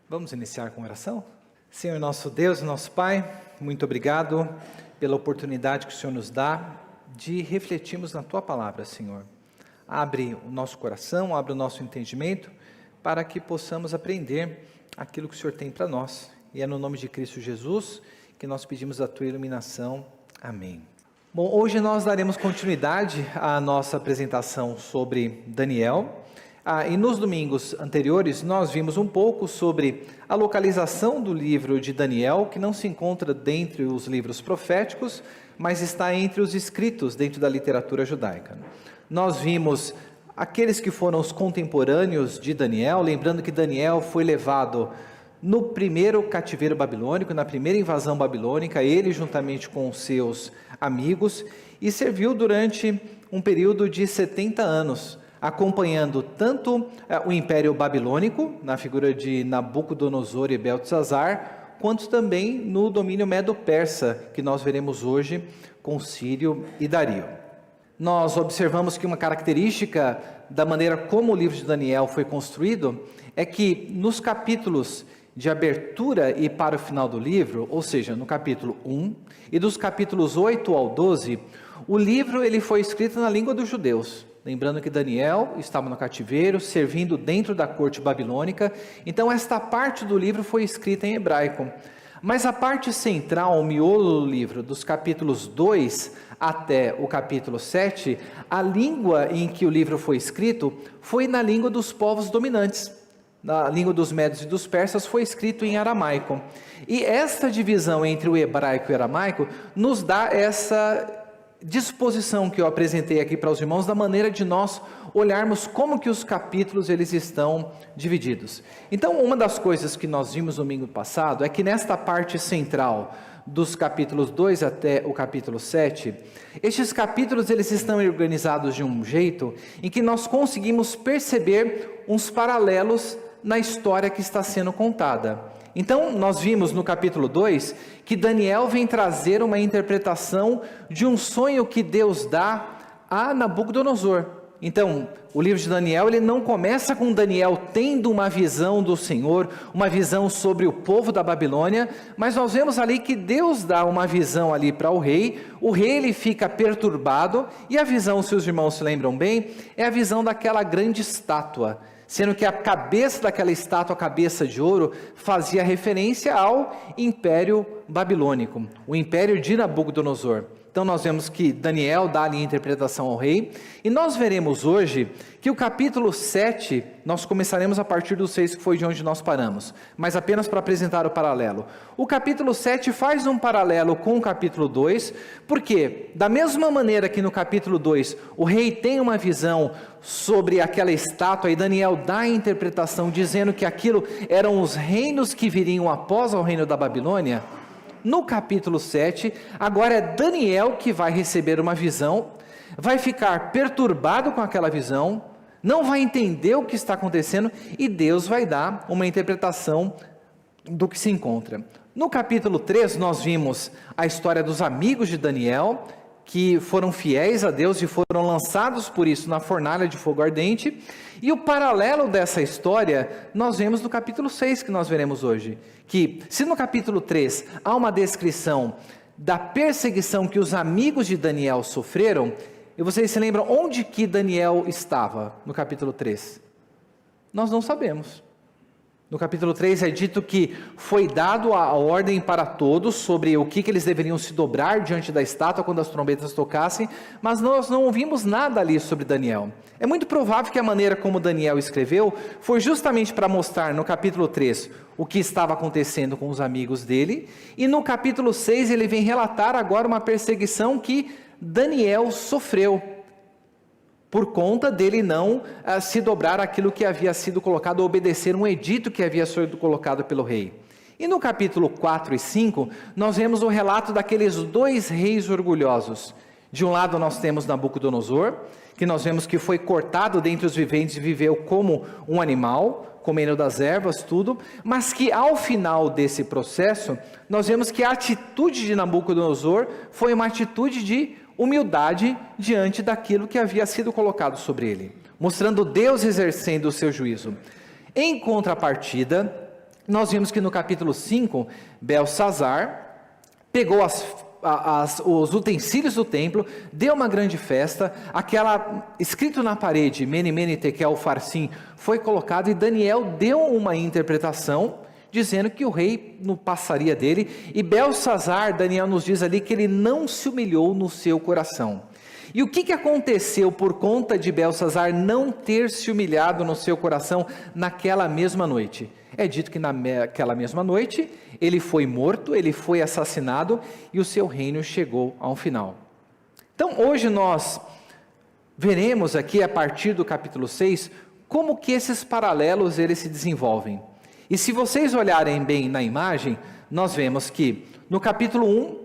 Vamos iniciar com oração? Senhor nosso Deus e nosso Pai, muito obrigado pela oportunidade que o Senhor nos dá de refletirmos na Tua Palavra, Senhor. Abre o nosso coração, abre o nosso entendimento, para que possamos aprender aquilo que o Senhor tem para nós. E é no nome de Cristo Jesus que nós pedimos a Tua iluminação. Amém. Bom, hoje nós daremos continuidade à nossa apresentação sobre Daniel. E nos domingos anteriores nós vimos um pouco sobre a localização do livro de Daniel, que não se encontra dentre os livros proféticos, mas está entre os escritos dentro da literatura judaica. Nós vimos aqueles que foram os contemporâneos de Daniel, lembrando que Daniel foi levado no primeiro cativeiro babilônico, na primeira invasão babilônica, ele juntamente com os seus amigos, e serviu durante um período de 70 anos, acompanhando tanto o Império Babilônico, na figura de Nabucodonosor e Beltesazar, quanto também no domínio medo-persa, que nós veremos hoje com Círio e Dario. Nós observamos que uma característica da maneira como o livro de Daniel foi construído é que nos capítulos de abertura e para o final do livro, ou seja, no capítulo 1 e dos capítulos 8 ao 12, o livro ele foi escrito na língua dos judeus. Lembrando que Daniel estava no cativeiro, servindo dentro da corte babilônica, então esta parte do livro foi escrita em hebraico. Mas a parte central, o miolo do livro, dos capítulos 2 até o capítulo 7, a língua em que o livro foi escrito foi na língua dos povos dominantes. Na língua dos medos e dos persas foi escrito em aramaico. E esta divisão entre o hebraico e o aramaico nos dá essa disposição que eu apresentei aqui para os irmãos, da maneira de nós olharmos como que os capítulos eles estão divididos. Então, uma das coisas que nós vimos no domingo passado é que nesta parte central dos capítulos 2 até o capítulo 7, estes capítulos eles estão organizados de um jeito em que nós conseguimos perceber uns paralelos na história que está sendo contada. Então, nós vimos no capítulo 2 que Daniel vem trazer uma interpretação de um sonho que Deus dá a Nabucodonosor. Então, o livro de Daniel ele não começa com Daniel tendo uma visão do Senhor, uma visão sobre o povo da Babilônia, mas nós vemos ali que Deus dá uma visão ali para o rei ele fica perturbado, e a visão, se os irmãos se lembram bem, é a visão daquela grande estátua, sendo que a cabeça daquela estátua, a cabeça de ouro, fazia referência ao Império Babilônico, o Império de Nabucodonosor. Então nós vemos que Daniel dá ali a interpretação ao rei, e nós veremos hoje que o capítulo 7, nós começaremos a partir do 6, que foi de onde nós paramos, mas apenas para apresentar o paralelo. O capítulo 7 faz um paralelo com o capítulo 2, porque da mesma maneira que no capítulo 2 o rei tem uma visão sobre aquela estátua, e Daniel dá a interpretação dizendo que aquilo eram os reinos que viriam após o reino da Babilônia, no capítulo 7, agora é Daniel que vai receber uma visão, vai ficar perturbado com aquela visão, não vai entender o que está acontecendo, e Deus vai dar uma interpretação do que se encontra. No capítulo 3, nós vimos a história dos amigos de Daniel, que foram fiéis a Deus e foram lançados por isso na fornalha de fogo ardente, e o paralelo dessa história nós vemos no capítulo 6, que nós veremos hoje, que se no capítulo 3 há uma descrição da perseguição que os amigos de Daniel sofreram, e vocês se lembram onde que Daniel estava no capítulo 3? Nós não sabemos. No capítulo 3 é dito que foi dado a ordem para todos sobre o que eles deveriam se dobrar diante da estátua quando as trombetas tocassem, mas nós não ouvimos nada ali sobre Daniel. É muito provável que a maneira como Daniel escreveu foi justamente para mostrar no capítulo 3 o que estava acontecendo com os amigos dele, e no capítulo 6 ele vem relatar agora uma perseguição que Daniel sofreu, por conta dele não se dobrar aquilo que havia sido colocado, obedecer um edito que havia sido colocado pelo rei. E no capítulo 4 e 5, nós vemos o relato daqueles dois reis orgulhosos. De um lado nós temos Nabucodonosor, que nós vemos que foi cortado dentre os viventes e viveu como um animal, comendo das ervas, tudo, mas que ao final desse processo, nós vemos que a atitude de Nabucodonosor foi uma atitude de humildade diante daquilo que havia sido colocado sobre ele, mostrando Deus exercendo o seu juízo. Em contrapartida, nós vimos que no capítulo 5, Belsazar pegou os utensílios do templo, deu uma grande festa, escrito na parede, Mene, Mene, Tekel, Upharsim, foi colocado, e Daniel deu uma interpretação, dizendo que o rei não passaria dele, e Belsazar, Daniel nos diz ali, que ele não se humilhou no seu coração. E o que aconteceu por conta de Belsazar não ter se humilhado no seu coração naquela mesma noite? É dito que naquela mesma noite, ele foi morto, ele foi assassinado, e o seu reino chegou ao final. Então hoje nós veremos aqui, a partir do capítulo 6, como que esses paralelos eles se desenvolvem. E se vocês olharem bem na imagem, nós vemos que no capítulo 1,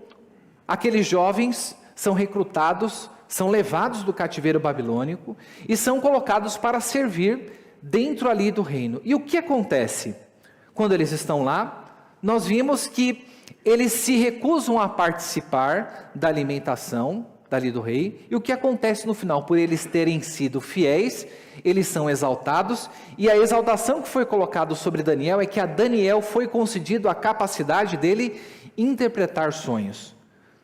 aqueles jovens são recrutados, são levados do cativeiro babilônico e são colocados para servir dentro ali do reino. E o que acontece? Quando eles estão lá, nós vimos que eles se recusam a participar da alimentação dali do rei, e o que acontece no final? Por eles terem sido fiéis, eles são exaltados, e a exaltação que foi colocada sobre Daniel é que a Daniel foi concedido a capacidade dele interpretar sonhos.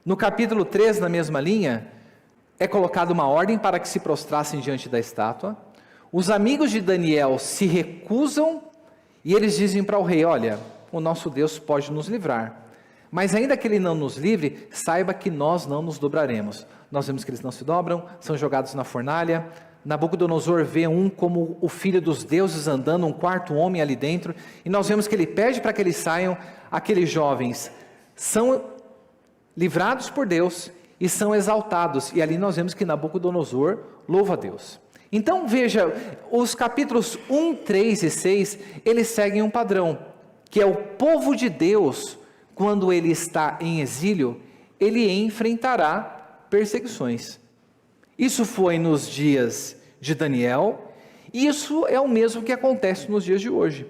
No capítulo 3, na mesma linha, é colocada uma ordem para que se prostrassem diante da estátua. Os amigos de Daniel se recusam e eles dizem para o rei: olha, o nosso Deus pode nos livrar, mas ainda que ele não nos livre, saiba que nós não nos dobraremos. Nós vemos que eles não se dobram, são jogados na fornalha. Nabucodonosor vê como o filho dos deuses andando, um quarto homem ali dentro, e nós vemos que ele pede para que eles saiam. Aqueles jovens são livrados por Deus e são exaltados, e ali nós vemos que Nabucodonosor louva a Deus. Então veja, os capítulos 1, 3 e 6, eles seguem um padrão, que é o povo de Deus, quando ele está em exílio, ele enfrentará perseguições. Isso foi nos dias de Daniel, e isso é o mesmo que acontece nos dias de hoje.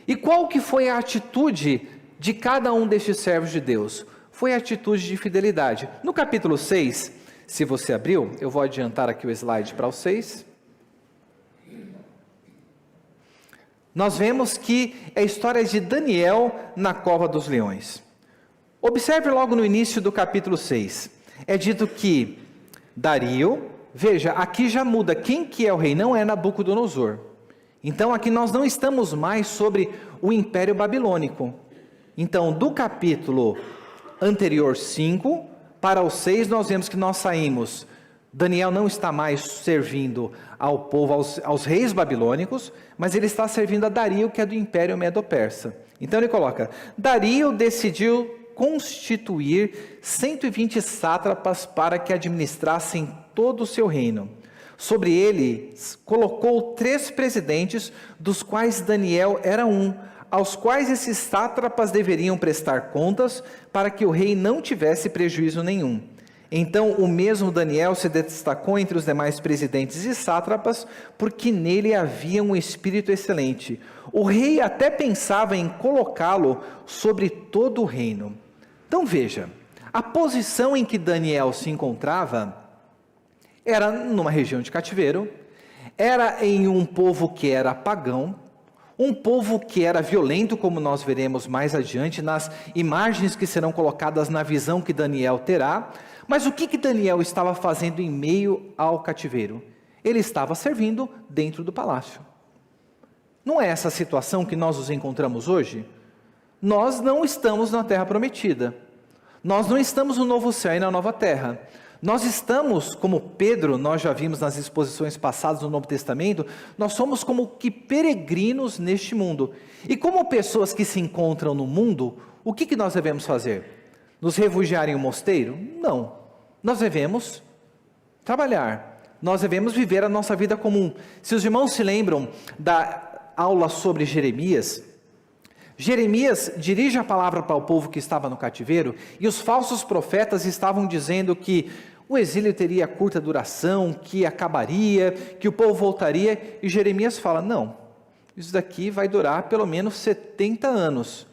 E qual que foi a atitude de cada um destes servos de Deus? Foi a atitude de fidelidade. No capítulo 6, se você abriu, eu vou adiantar aqui o slide para o 6. Nós vemos que é a história de Daniel na cova dos leões. Observe logo no início do capítulo 6. É dito que Dario, veja, aqui já muda quem que é o rei, não é Nabucodonosor. Então aqui nós não estamos mais sobre o Império Babilônico. Então do capítulo anterior 5 para o 6, nós vemos que nós saímos, Daniel não está mais servindo ao povo, aos reis babilônicos, mas ele está servindo a Dario, que é do Império Medo-Persa. Então ele coloca: Dario decidiu constituir 120 sátrapas para que administrassem todo o seu reino. Sobre eles colocou 3 presidentes, dos quais Daniel era um, aos quais esses sátrapas deveriam prestar contas, para que o rei não tivesse prejuízo nenhum. Então o mesmo Daniel se destacou entre os demais presidentes e sátrapas, porque nele havia um espírito excelente. O rei até pensava em colocá-lo sobre todo o reino. Então veja, a posição em que Daniel se encontrava era numa região de cativeiro, era em um povo que era pagão, um povo que era violento, como nós veremos mais adiante nas imagens que serão colocadas na visão que Daniel terá. Mas o que Daniel estava fazendo em meio ao cativeiro? Ele estava servindo dentro do palácio. Não é essa a situação que nós nos encontramos hoje? Nós não estamos na terra prometida. Nós não estamos no novo céu e na nova terra. Nós estamos, como Pedro, nós já vimos nas exposições passadas do Novo Testamento, nós somos como que peregrinos neste mundo. E como pessoas que se encontram no mundo, o que nós devemos fazer? Nos refugiar em um mosteiro? Não. Nós devemos trabalhar. Nós devemos viver a nossa vida comum. Se os irmãos se lembram da aula sobre Jeremias, Jeremias dirige a palavra para o povo que estava no cativeiro, e os falsos profetas estavam dizendo que o exílio teria curta duração, que acabaria, que o povo voltaria, e Jeremias fala: não, isso daqui vai durar pelo menos 70 anos.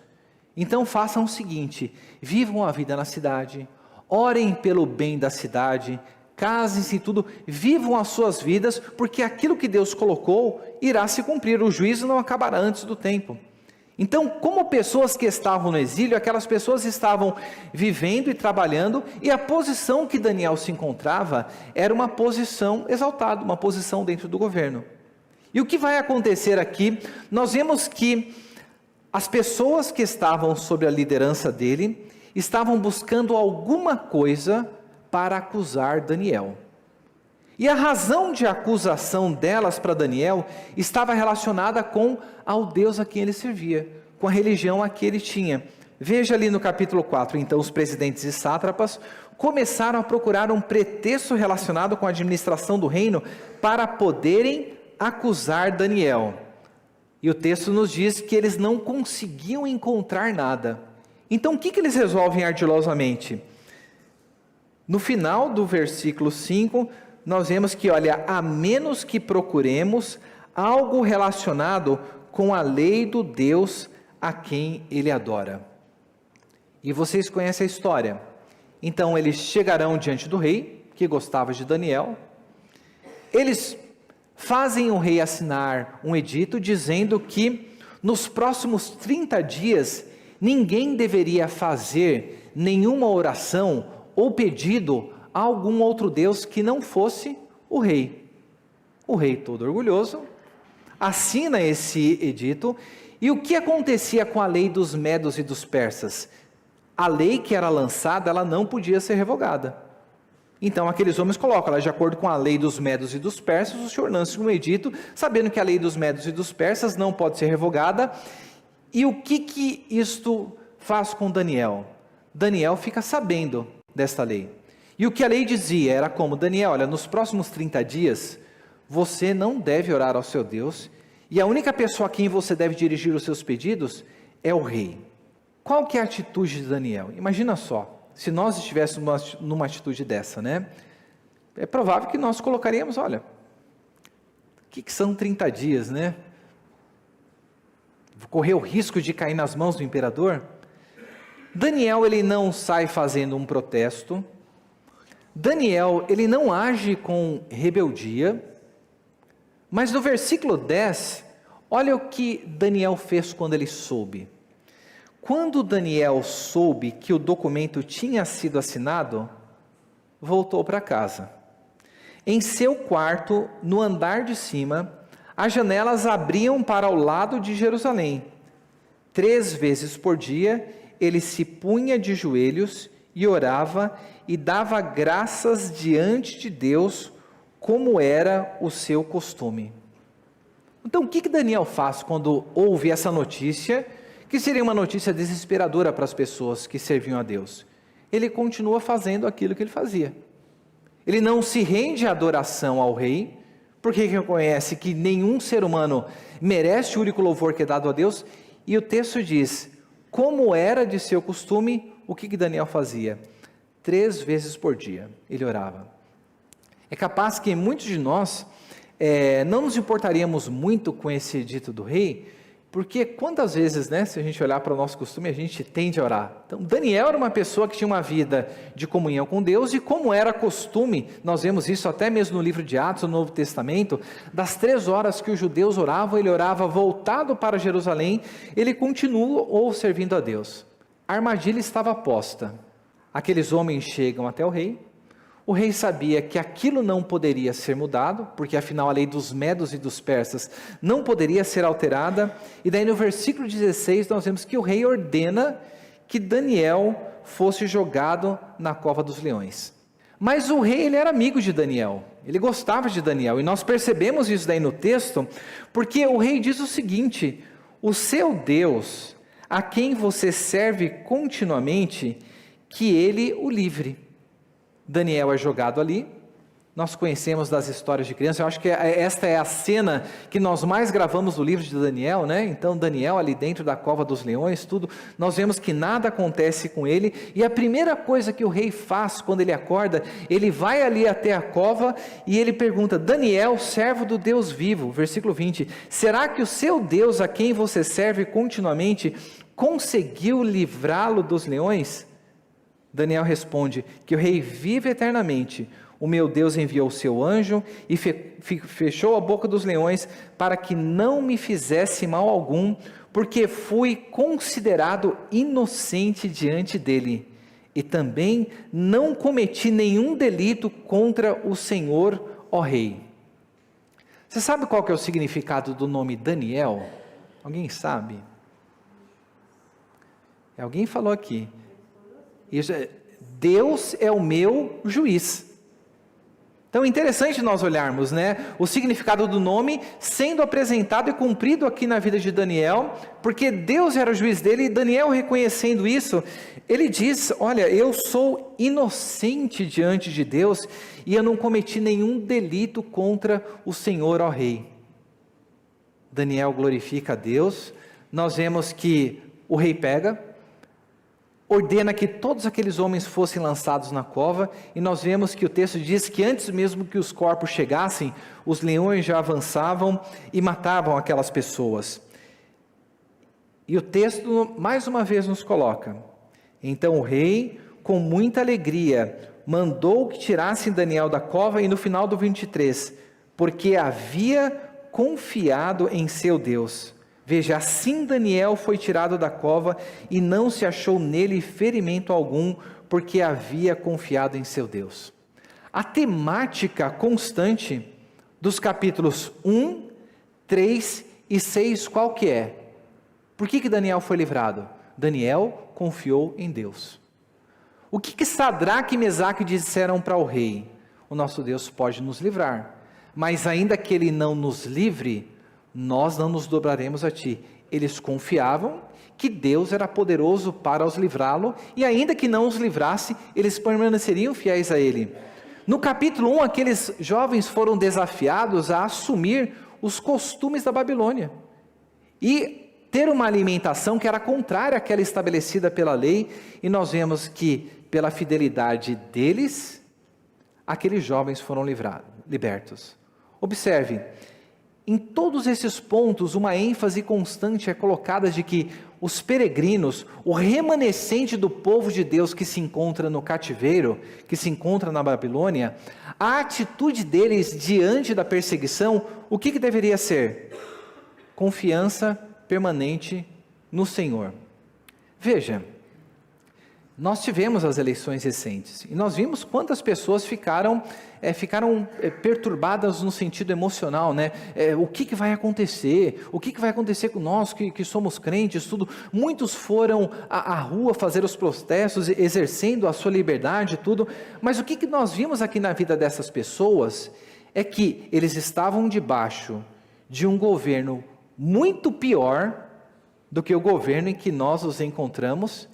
Então façam o seguinte: vivam a vida na cidade, orem pelo bem da cidade, casem-se e tudo, vivam as suas vidas, porque aquilo que Deus colocou irá se cumprir, o juízo não acabará antes do tempo. Então, como pessoas que estavam no exílio, aquelas pessoas estavam vivendo e trabalhando, e a posição que Daniel se encontrava era uma posição exaltada, uma posição dentro do governo. E o que vai acontecer aqui? Nós vemos que as pessoas que estavam sob a liderança dele estavam buscando alguma coisa para acusar Daniel. E a razão de acusação delas para Daniel estava relacionada com ao Deus a quem ele servia, com a religião a que ele tinha. Veja ali no capítulo 4, então os presidentes e sátrapas começaram a procurar um pretexto relacionado com a administração do reino para poderem acusar Daniel. E o texto nos diz que eles não conseguiam encontrar nada. Então o que eles resolvem ardilosamente? No final do versículo 5, nós vemos que, olha, a menos que procuremos algo relacionado com a lei do Deus a quem ele adora. E vocês conhecem a história. Então eles chegarão diante do rei, que gostava de Daniel. Eles fazem o rei assinar um edito dizendo que nos próximos 30 dias ninguém deveria fazer nenhuma oração ou pedido a algum outro Deus que não fosse o rei. O rei, todo orgulhoso, assina esse edito. E o que acontecia com a lei dos medos e dos persas? A lei que era lançada, ela não podia ser revogada. Então aqueles homens colocam, ela, de acordo com a lei dos medos e dos persas, o senhor lança um edito, sabendo que a lei dos medos e dos persas não pode ser revogada. E o que isto faz com Daniel? Daniel fica sabendo desta lei. E o que a lei dizia era como: Daniel, olha, nos próximos 30 dias, você não deve orar ao seu Deus, e a única pessoa a quem você deve dirigir os seus pedidos é o rei. Qual que é a atitude de Daniel? Imagina só, se nós estivéssemos numa atitude dessa, né? É provável que nós colocaríamos, olha, o que são 30 dias, né? Vou correr o risco de cair nas mãos do imperador? Daniel, ele não sai fazendo um protesto. Daniel, ele não age com rebeldia, mas no versículo 10, olha o que Daniel fez quando ele soube. Quando Daniel soube que o documento tinha sido assinado, voltou para casa. Em seu quarto, no andar de cima, as janelas abriam para o lado de Jerusalém. 3 vezes por dia, ele se punha de joelhos e orava e dava graças diante de Deus, como era o seu costume. Então, o que Daniel faz quando ouve essa notícia, que seria uma notícia desesperadora para as pessoas que serviam a Deus? Ele continua fazendo aquilo que ele fazia. Ele não se rende à adoração ao rei, porque reconhece que nenhum ser humano merece o único louvor que é dado a Deus, e o texto diz, como era de seu costume, o que Daniel fazia? 3 vezes por dia ele orava. É capaz que muitos de nós não nos importaríamos muito com esse dito do rei, porque quantas vezes, né, se a gente olhar para o nosso costume, a gente tende a orar. Então, Daniel era uma pessoa que tinha uma vida de comunhão com Deus, e como era costume, nós vemos isso até mesmo no livro de Atos, no Novo Testamento, das 3 horas que os judeus oravam, ele orava voltado para Jerusalém, ele continuou servindo a Deus. A armadilha estava posta. Aqueles homens chegam até o rei sabia que aquilo não poderia ser mudado, porque afinal a lei dos medos e dos persas não poderia ser alterada, e daí no versículo 16 nós vemos que o rei ordena que Daniel fosse jogado na cova dos leões. Mas o rei, ele era amigo de Daniel, ele gostava de Daniel, e nós percebemos isso daí no texto, porque o rei diz o seguinte: o seu Deus, a quem você serve continuamente, que ele o livre. Daniel é jogado ali, nós conhecemos das histórias de criança, eu acho que esta é a cena que nós mais gravamos do livro de Daniel, né? Então Daniel ali dentro da cova dos leões, tudo, nós vemos que nada acontece com ele, e a primeira coisa que o rei faz quando ele acorda, ele vai ali até a cova, e ele pergunta: Daniel, servo do Deus vivo, versículo 20, será que o seu Deus a quem você serve continuamente, conseguiu livrá-lo dos leões? Daniel responde que o rei vive eternamente, o meu Deus enviou o seu anjo e fechou a boca dos leões para que não me fizesse mal algum, porque fui considerado inocente diante dele, e também não cometi nenhum delito contra o Senhor, ó Rei. Você sabe qual que é o significado do nome Daniel? Alguém sabe? Alguém falou aqui. Deus é o meu juiz. Então é interessante nós olharmos, né, o significado do nome sendo apresentado e cumprido aqui na vida de Daniel, porque Deus era o juiz dele, e Daniel reconhecendo isso, ele diz, olha, eu sou inocente diante de Deus, e eu não cometi nenhum delito contra o Senhor, ó Rei. Daniel glorifica a Deus. Nós vemos que o rei pega, ordena que todos aqueles homens fossem lançados na cova, e nós vemos que o texto diz que antes mesmo que os corpos chegassem, os leões já avançavam e matavam aquelas pessoas. E o texto mais uma vez nos coloca, então o rei, com muita alegria, mandou que tirassem Daniel da cova, e no final do 23, porque havia confiado em seu Deus. Veja, assim Daniel foi tirado da cova, e não se achou nele ferimento algum, porque havia confiado em seu Deus. A temática constante dos capítulos 1, 3 e 6, qual que é? Por que Daniel foi livrado? Daniel confiou em Deus. O que Sadraque e Mesaque disseram para o rei? O nosso Deus pode nos livrar, mas ainda que ele não nos livre, nós não nos dobraremos a ti. Eles confiavam que Deus era poderoso para os livrá-lo, e ainda que não os livrasse, eles permaneceriam fiéis a ele. No capítulo 1, aqueles jovens foram desafiados a assumir os costumes da Babilônia, e ter uma alimentação que era contrária àquela estabelecida pela lei, e nós vemos que, pela fidelidade deles, aqueles jovens foram libertos. Observe, em todos esses pontos, uma ênfase constante é colocada de que os peregrinos, o remanescente do povo de Deus que se encontra no cativeiro, que se encontra na Babilônia, a atitude deles diante da perseguição, o que deveria ser? Confiança permanente no Senhor. Veja, nós tivemos as eleições recentes, e nós vimos quantas pessoas ficaram perturbadas no sentido emocional, né? O que vai acontecer? O que vai acontecer com nós que somos crentes, tudo? Muitos foram à rua fazer os protestos, exercendo a sua liberdade, tudo, mas o que nós vimos aqui na vida dessas pessoas, é que eles estavam debaixo de um governo muito pior do que o governo em que nós os encontramos,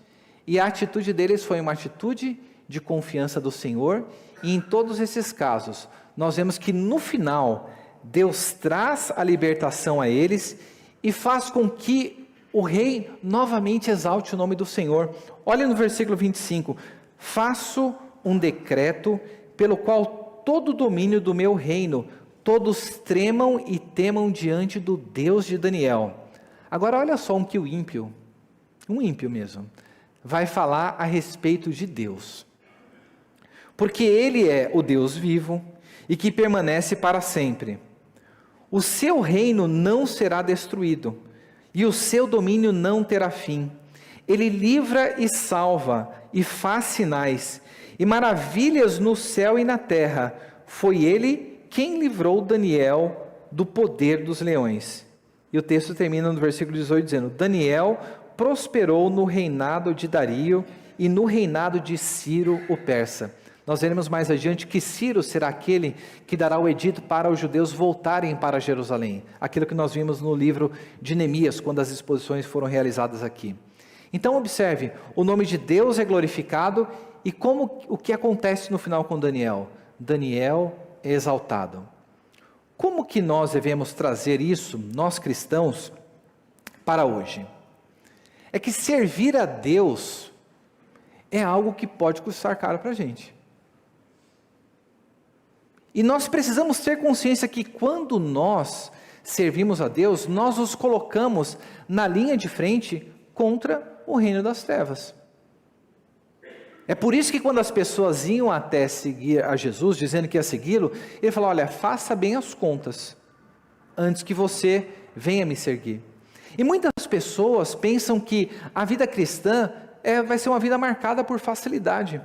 e a atitude deles foi uma atitude de confiança do Senhor, e em todos esses casos, nós vemos que no final, Deus traz a libertação a eles, e faz com que o rei novamente exalte o nome do Senhor. Olha no versículo 25, faço um decreto, pelo qual todo o domínio do meu reino, todos tremam e temam diante do Deus de Daniel. Agora olha só um ímpio mesmo, vai falar a respeito de Deus. Porque Ele é o Deus vivo e que permanece para sempre. O seu reino não será destruído, e o seu domínio não terá fim. Ele livra e salva, e faz sinais, e maravilhas no céu e na terra. Foi Ele quem livrou Daniel do poder dos leões. E o texto termina no versículo 18 dizendo, Daniel prosperou no reinado de Dario e no reinado de Ciro o persa. Nós veremos mais adiante que Ciro será aquele que dará o edito para os judeus voltarem para Jerusalém. Aquilo que nós vimos no livro de Neemias, quando as exposições foram realizadas aqui. Então observe, o nome de Deus é glorificado, e o que acontece no final com Daniel? Daniel é exaltado. Como que nós devemos trazer isso, nós cristãos, para hoje? É que servir a Deus é algo que pode custar caro para a gente. E nós precisamos ter consciência que quando nós servimos a Deus, nós nos colocamos na linha de frente contra o reino das trevas. É por isso que quando as pessoas iam até seguir a Jesus, dizendo que ia segui-lo, ele falou, olha, faça bem as contas, antes que você venha me seguir. E muitas pessoas pensam que a vida cristã vai ser uma vida marcada por facilidade,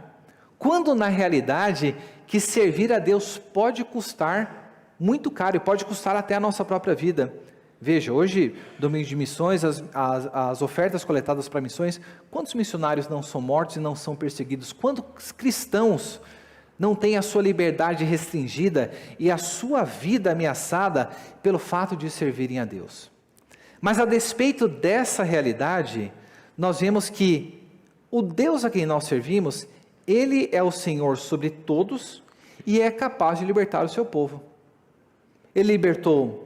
quando na realidade que servir a Deus pode custar muito caro e pode custar até a nossa própria vida. Veja, hoje, domingo de missões, as ofertas coletadas para missões, quantos missionários não são mortos e não são perseguidos? Quantos cristãos não têm a sua liberdade restringida e a sua vida ameaçada pelo fato de servirem a Deus? Mas a despeito dessa realidade, nós vemos que o Deus a quem nós servimos, Ele é o Senhor sobre todos e é capaz de libertar o seu povo. Ele libertou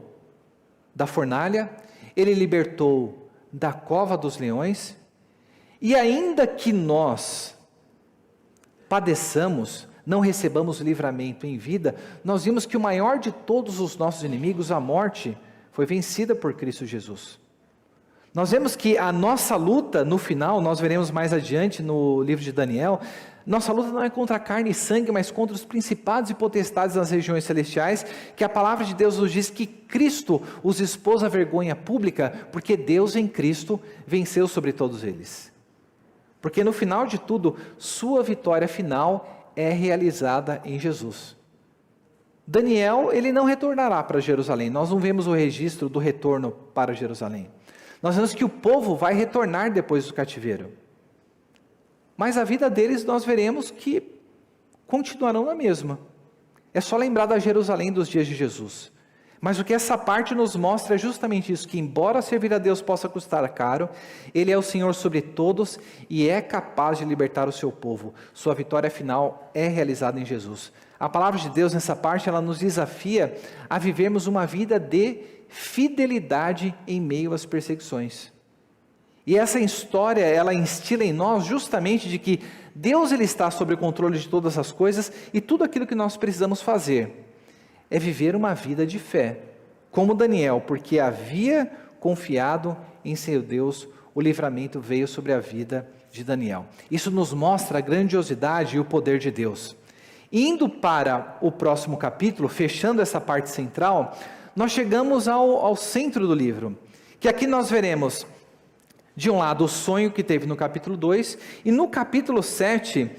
da fornalha, Ele libertou da cova dos leões, e ainda que nós padeçamos, não recebamos livramento em vida, nós vimos que o maior de todos os nossos inimigos, a morte, foi vencida por Cristo Jesus. Nós vemos que a nossa luta, no final, nós veremos mais adiante no livro de Daniel, nossa luta não é contra carne e sangue, mas contra os principados e potestades nas regiões celestiais, que a palavra de Deus nos diz que Cristo os expôs à vergonha pública, porque Deus em Cristo venceu sobre todos eles. Porque no final de tudo, sua vitória final é realizada em Jesus. Daniel, ele não retornará para Jerusalém, nós não vemos o registro do retorno para Jerusalém. Nós vemos que o povo vai retornar depois do cativeiro. Mas a vida deles nós veremos que continuarão na mesma. É só lembrar da Jerusalém dos dias de Jesus. Mas o que essa parte nos mostra é justamente isso, que embora servir a Deus possa custar caro, Ele é o Senhor sobre todos e é capaz de libertar o seu povo. Sua vitória final é realizada em Jesus. A palavra de Deus nessa parte, ela nos desafia a vivermos uma vida de fidelidade em meio às perseguições. E essa história, ela instila em nós justamente de que Deus ele está sob o controle de todas as coisas e tudo aquilo que nós precisamos fazer é viver uma vida de fé, como Daniel, porque havia confiado em seu Deus, o livramento veio sobre a vida de Daniel. Isso nos mostra a grandiosidade e o poder de Deus. Indo para o próximo capítulo, fechando essa parte central, nós chegamos ao centro do livro, que aqui nós veremos de um lado o sonho que teve no capítulo 2, e no capítulo 7,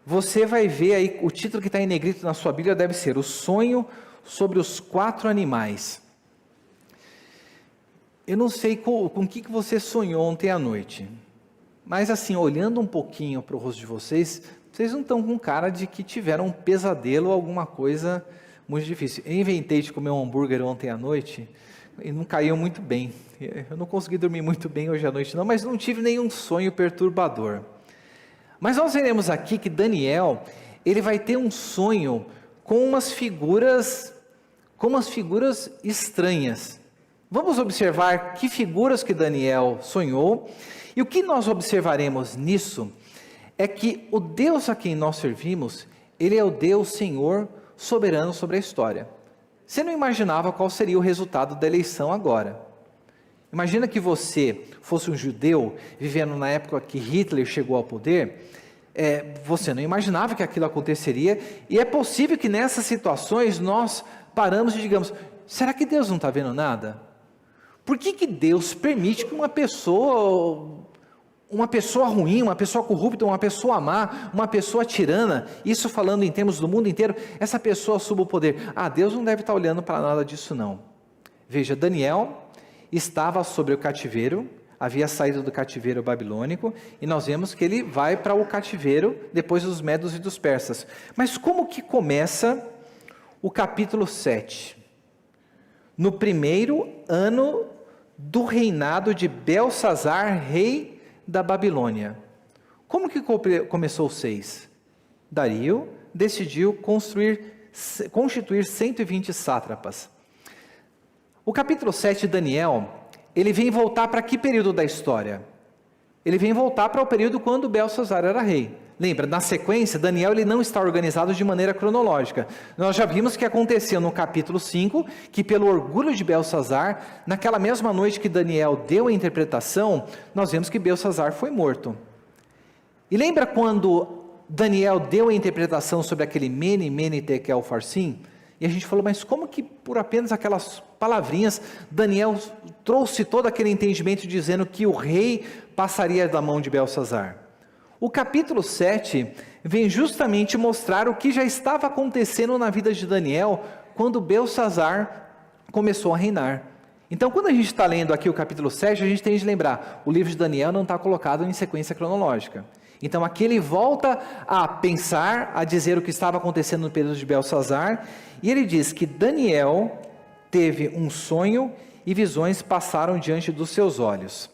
você vai ver aí, o título que está em negrito na sua Bíblia deve ser, o sonho sobre os 4 animais. Eu não sei com o que você sonhou ontem à noite, mas assim, olhando um pouquinho para o rosto de vocês não estão com cara de que tiveram um pesadelo ou alguma coisa muito difícil. Eu inventei de comer um hambúrguer ontem à noite, e não caiu muito bem, eu não consegui dormir muito bem hoje à noite não, mas não tive nenhum sonho perturbador. Mas nós veremos aqui que Daniel, ele vai ter um sonho com umas figuras estranhas. Vamos observar que figuras que Daniel sonhou, e o que nós observaremos nisso, é que o Deus a quem nós servimos, Ele é o Deus Senhor soberano sobre a história. Você não imaginava qual seria o resultado da eleição agora. Imagina que você fosse um judeu, vivendo na época que Hitler chegou ao poder, você não imaginava que aquilo aconteceria, e é possível que nessas situações nós paramos e digamos, será que Deus não está vendo nada? Por que Deus permite que uma pessoa ruim, uma pessoa corrupta, uma pessoa má, uma pessoa tirana, isso falando em termos do mundo inteiro, essa pessoa suba o poder? Deus não deve estar olhando para nada disso não. Veja, Daniel estava sobre o cativeiro, havia saído do cativeiro babilônico, e nós vemos que ele vai para o cativeiro depois dos medos e dos persas. Mas como que começa o capítulo 7? No primeiro ano do reinado de Belsazar, rei da Babilônia. Como que começou o 6? Dario decidiu constituir 120 sátrapas. O capítulo 7 de Daniel, ele vem voltar para que período da história? Ele vem voltar para o período quando Belsazar era rei. Lembra, na sequência, Daniel ele não está organizado de maneira cronológica. Nós já vimos que aconteceu no capítulo 5, que pelo orgulho de Belsazar, naquela mesma noite que Daniel deu a interpretação, nós vemos que Belsazar foi morto. E lembra quando Daniel deu a interpretação sobre aquele Mene, Mene, Tekel, Farsim? E a gente falou, mas como que por apenas aquelas palavrinhas, Daniel trouxe todo aquele entendimento dizendo que o rei passaria da mão de Belsazar? O capítulo 7 vem justamente mostrar o que já estava acontecendo na vida de Daniel quando Belsazar começou a reinar. Então, quando a gente está lendo aqui o capítulo 7, a gente tem de lembrar, o livro de Daniel não está colocado em sequência cronológica. Então, aqui ele volta a pensar, a dizer o que estava acontecendo no período de Belsazar, e ele diz que Daniel teve um sonho e visões passaram diante dos seus olhos.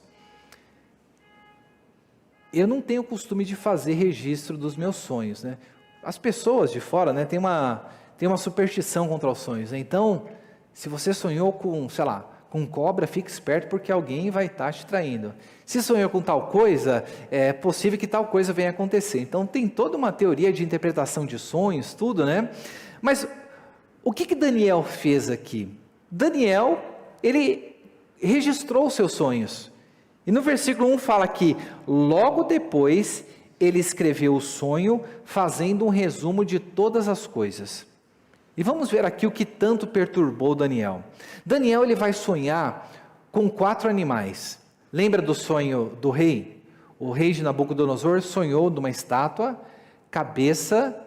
Eu não tenho o costume de fazer registro dos meus sonhos, né? As pessoas de fora, né, tem uma superstição contra os sonhos, né? Então, se você sonhou com, sei lá, com cobra, fique esperto porque alguém vai estar te traindo. Se sonhou com tal coisa, é possível que tal coisa venha a acontecer. Então, tem toda uma teoria de interpretação de sonhos, tudo, né? Mas, o que Daniel fez aqui? Daniel, ele registrou os seus sonhos. E no versículo 1 fala que, logo depois, ele escreveu o sonho, fazendo um resumo de todas as coisas. E vamos ver aqui o que tanto perturbou Daniel. Daniel, ele vai sonhar com 4 animais. Lembra do sonho do rei? O rei de Nabucodonosor sonhou de uma estátua, cabeça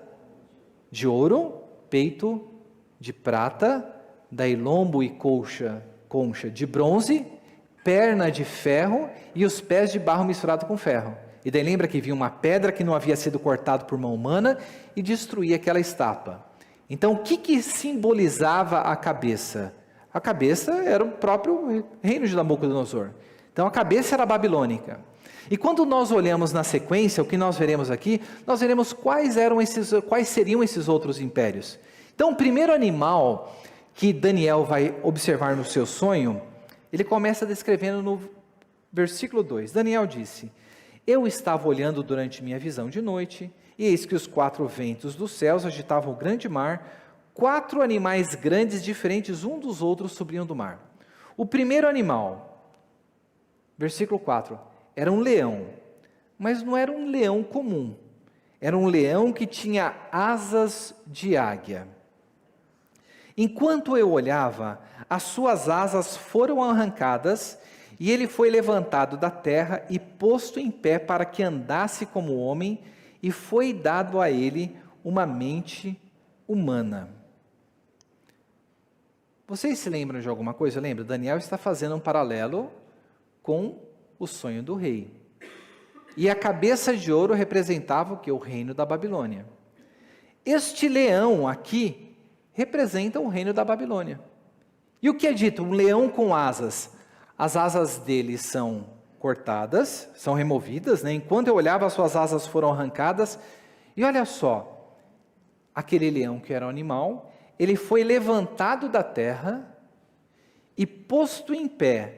de ouro, peito de prata, daí lombo e concha de bronze, perna de ferro e os pés de barro misturado com ferro. E daí lembra que vinha uma pedra que não havia sido cortada por mão humana e destruía aquela estátua. Então, o que simbolizava a cabeça? A cabeça era o próprio reino de Nabucodonosor. Então, a cabeça era babilônica. E quando nós olhamos na sequência, o que nós veremos aqui, nós veremos quais seriam esses outros impérios. Então, o primeiro animal que Daniel vai observar no seu sonho, ele começa descrevendo no versículo 2. Daniel disse: eu estava olhando durante minha visão de noite, e eis que os 4 ventos dos céus agitavam o grande mar, 4 animais grandes diferentes um dos outros subiam do mar. O primeiro animal, versículo 4, era um leão, mas não era um leão comum, era um leão que tinha asas de águia. Enquanto eu olhava, as suas asas foram arrancadas, e ele foi levantado da terra e posto em pé para que andasse como homem, e foi dado a ele uma mente humana. Vocês se lembram de alguma coisa? Lembra? Daniel está fazendo um paralelo com o sonho do rei. E a cabeça de ouro representava o que? O reino da Babilônia. Este leão aqui representa o reino da Babilônia. E o que é dito? Um leão com asas. As asas dele são cortadas, são removidas, né? Enquanto eu olhava, as suas asas foram arrancadas. E olha só, aquele leão que era um animal, ele foi levantado da terra e posto em pé,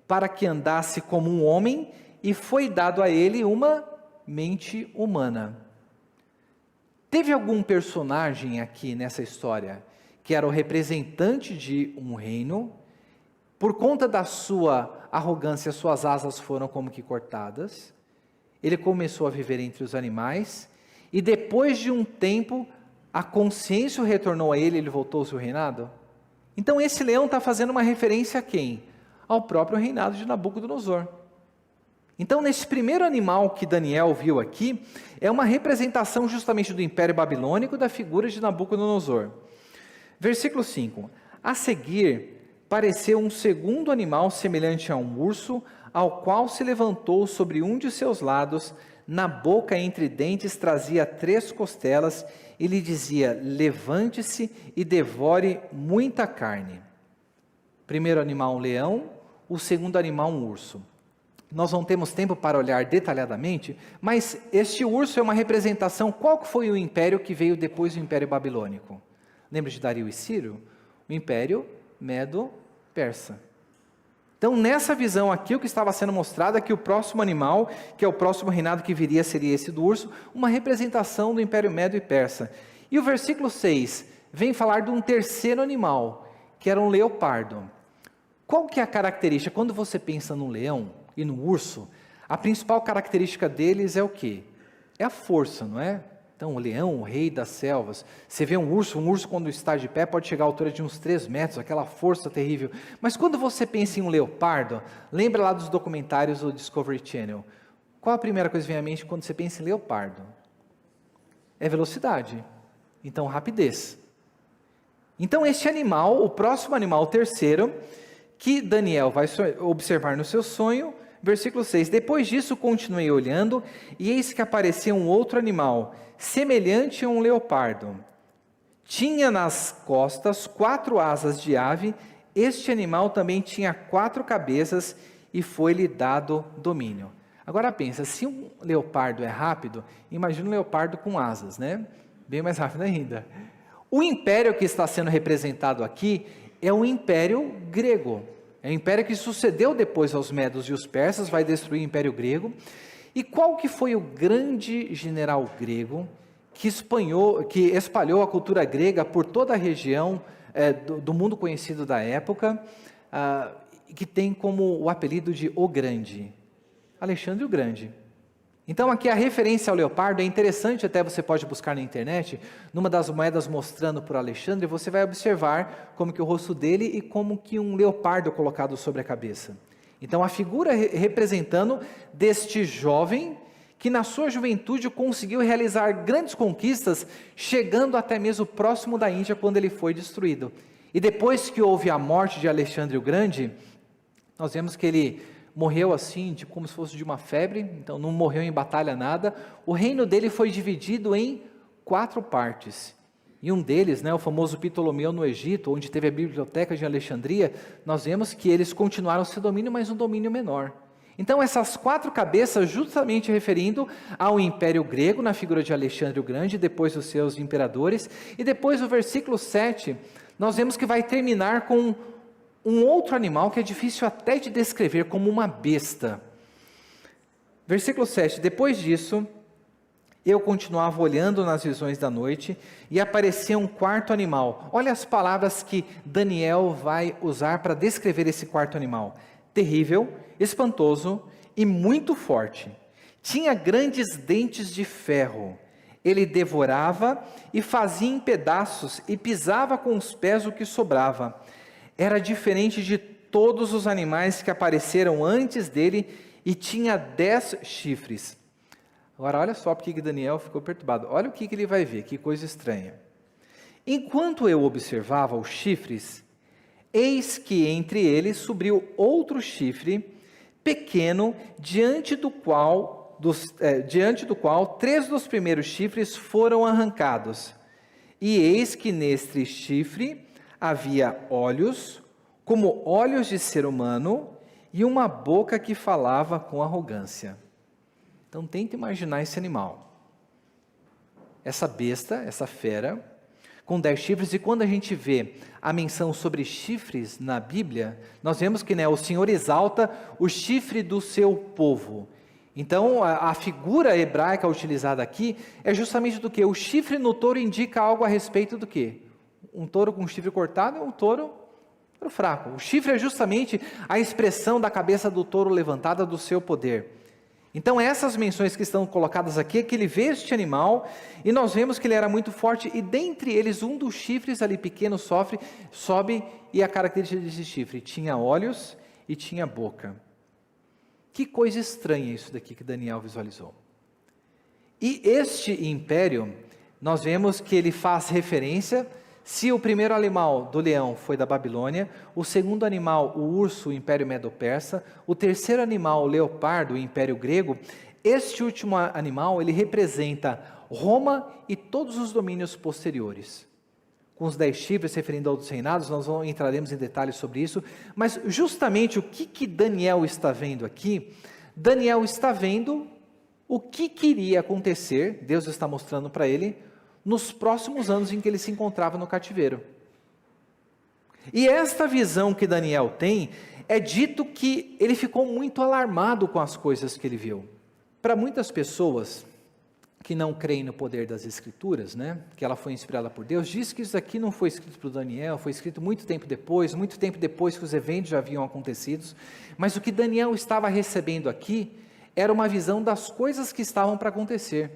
para que andasse como um homem, e foi dado a ele uma mente humana. Teve algum personagem aqui nessa história que era o representante de um reino? Por conta da sua arrogância, suas asas foram como que cortadas. Ele começou a viver entre os animais, e depois de um tempo, a consciência retornou a ele, ele voltou ao seu reinado. Então esse leão está fazendo uma referência a quem? Ao próprio reinado de Nabucodonosor. Então, nesse primeiro animal que Daniel viu aqui, é uma representação justamente do Império Babilônico, da figura de Nabucodonosor. Versículo 5. A seguir, apareceu um segundo animal semelhante a um urso, ao qual se levantou sobre um de seus lados, na boca entre dentes trazia 3 costelas, e lhe dizia: levante-se e devore muita carne. Primeiro animal, um leão, o segundo animal, um urso. Nós não temos tempo para olhar detalhadamente, mas este urso é uma representação. Qual foi o império que veio depois do Império Babilônico? Lembra de Dario e Ciro? O Império Medo-Persa. Então, nessa visão aqui, o que estava sendo mostrado é que o próximo animal, que é o próximo reinado que viria, seria esse do urso, uma representação do Império Medo e Persa. E o versículo 6 vem falar de um terceiro animal, que era um leopardo. Qual que é a característica? Quando você pensa no leão e no urso, a principal característica deles é o quê? É a força, não é? Então, o leão, o rei das selvas. Você vê um urso quando está de pé pode chegar à altura de uns 3 metros, aquela força terrível. Mas quando você pensa em um leopardo, lembra lá dos documentários do Discovery Channel. Qual a primeira coisa que vem à mente quando você pensa em leopardo? É velocidade. Então, rapidez. Então, este animal, o próximo animal, o terceiro, que Daniel vai observar no seu sonho, versículo 6, depois disso continuei olhando, e eis que apareceu um outro animal, semelhante a um leopardo. Tinha nas costas 4 asas de ave, este animal também tinha 4 cabeças, e foi-lhe dado domínio. Agora pensa, se um leopardo é rápido, imagina um leopardo com asas, né? Bem mais rápido ainda. O império que está sendo representado aqui é o império grego. É o império que sucedeu depois aos medos e os persas, vai destruir o império grego. E qual que foi o grande general grego que espalhou a cultura grega por toda a região do mundo conhecido da época, que tem como o apelido de O Grande? Alexandre o Grande. Então aqui a referência ao leopardo é interessante, até você pode buscar na internet, numa das moedas mostrando por Alexandre, você vai observar como que o rosto dele e como que um leopardo colocado sobre a cabeça. Então a figura representando deste jovem que na sua juventude conseguiu realizar grandes conquistas, chegando até mesmo próximo da Índia quando ele foi destruído. E depois que houve a morte de Alexandre o Grande, nós vemos que ele morreu assim, como se fosse de uma febre, então não morreu em batalha nada. O reino dele foi dividido em 4 partes. E um deles, o famoso Ptolomeu no Egito, onde teve a biblioteca de Alexandria, nós vemos que eles continuaram seu domínio, mas um domínio menor. Então essas 4 cabeças, justamente referindo ao Império Grego, na figura de Alexandre o Grande, depois dos seus imperadores, e depois o versículo 7, nós vemos que vai terminar com um outro animal que é difícil até de descrever, como uma besta. Versículo 7, depois disso, eu continuava olhando nas visões da noite, e aparecia um 4º animal. Olha as palavras que Daniel vai usar para descrever esse 4º animal. Terrível, espantoso e muito forte. Tinha grandes dentes de ferro. Ele devorava e fazia em pedaços, e pisava com os pés o que sobrava. Era diferente de todos os animais que apareceram antes dele, e tinha 10 chifres. Agora olha só porque que Daniel ficou perturbado. Olha o que ele vai ver, que coisa estranha. Enquanto eu observava os chifres, eis que entre eles subiu outro chifre, pequeno, diante do qual 3 dos primeiros chifres foram arrancados. E eis que neste chifre havia olhos, como olhos de ser humano, e uma boca que falava com arrogância. Então tenta imaginar esse animal, essa besta, essa fera, com 10 chifres, e quando a gente vê a menção sobre chifres na Bíblia, nós vemos que o Senhor exalta o chifre do seu povo. Então a figura hebraica utilizada aqui é justamente do que? O chifre no touro indica algo a respeito do que? Um touro com chifre cortado é um touro fraco. O chifre é justamente a expressão da cabeça do touro levantada, do seu poder. Então essas menções que estão colocadas aqui é que ele vê este animal, e nós vemos que ele era muito forte, e dentre eles um dos chifres ali pequeno sobe, e a característica desse chifre tinha olhos e tinha boca. Que coisa estranha isso daqui que Daniel visualizou. E este império, nós vemos que ele faz referência. Se o primeiro animal do leão foi da Babilônia, o segundo animal, o urso, o Império Medo-Persa, o terceiro animal, o leopardo, o Império Grego, este último animal, ele representa Roma e todos os domínios posteriores. Com os 10 chifres, referindo aos reinados, nós entraremos em detalhes sobre isso, mas justamente o que Daniel está vendo aqui? Daniel está vendo o que iria acontecer, Deus está mostrando para ele, nos próximos anos em que ele se encontrava no cativeiro. E esta visão que Daniel tem, é dito que ele ficou muito alarmado com as coisas que ele viu. Para muitas pessoas que não creem no poder das Escrituras, que ela foi inspirada por Deus, diz que isso aqui não foi escrito por Daniel, foi escrito muito tempo depois que os eventos já haviam acontecido, mas o que Daniel estava recebendo aqui, era uma visão das coisas que estavam para acontecer.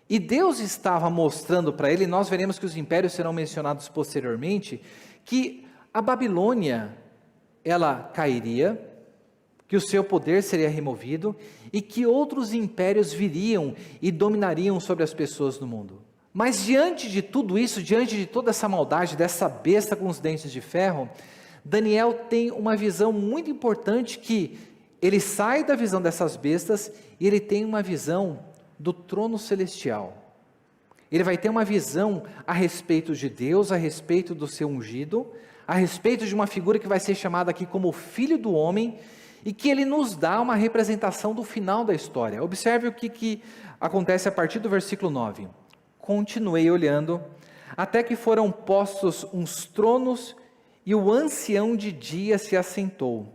E Deus estava mostrando para ele, nós veremos que os impérios serão mencionados posteriormente, que a Babilônia, ela cairia, que o seu poder seria removido e que outros impérios viriam e dominariam sobre as pessoas do mundo. Mas diante de tudo isso, diante de toda essa maldade, dessa besta com os dentes de ferro, Daniel tem uma visão muito importante, que ele sai da visão dessas bestas e ele tem uma visão do trono celestial. Ele vai ter uma visão a respeito de Deus, a respeito do seu ungido, a respeito de uma figura que vai ser chamada aqui como Filho do Homem, e que ele nos dá uma representação do final da história. Observe o que acontece a partir do versículo 9. Continuei olhando, até que foram postos uns tronos, e o ancião de dia se assentou.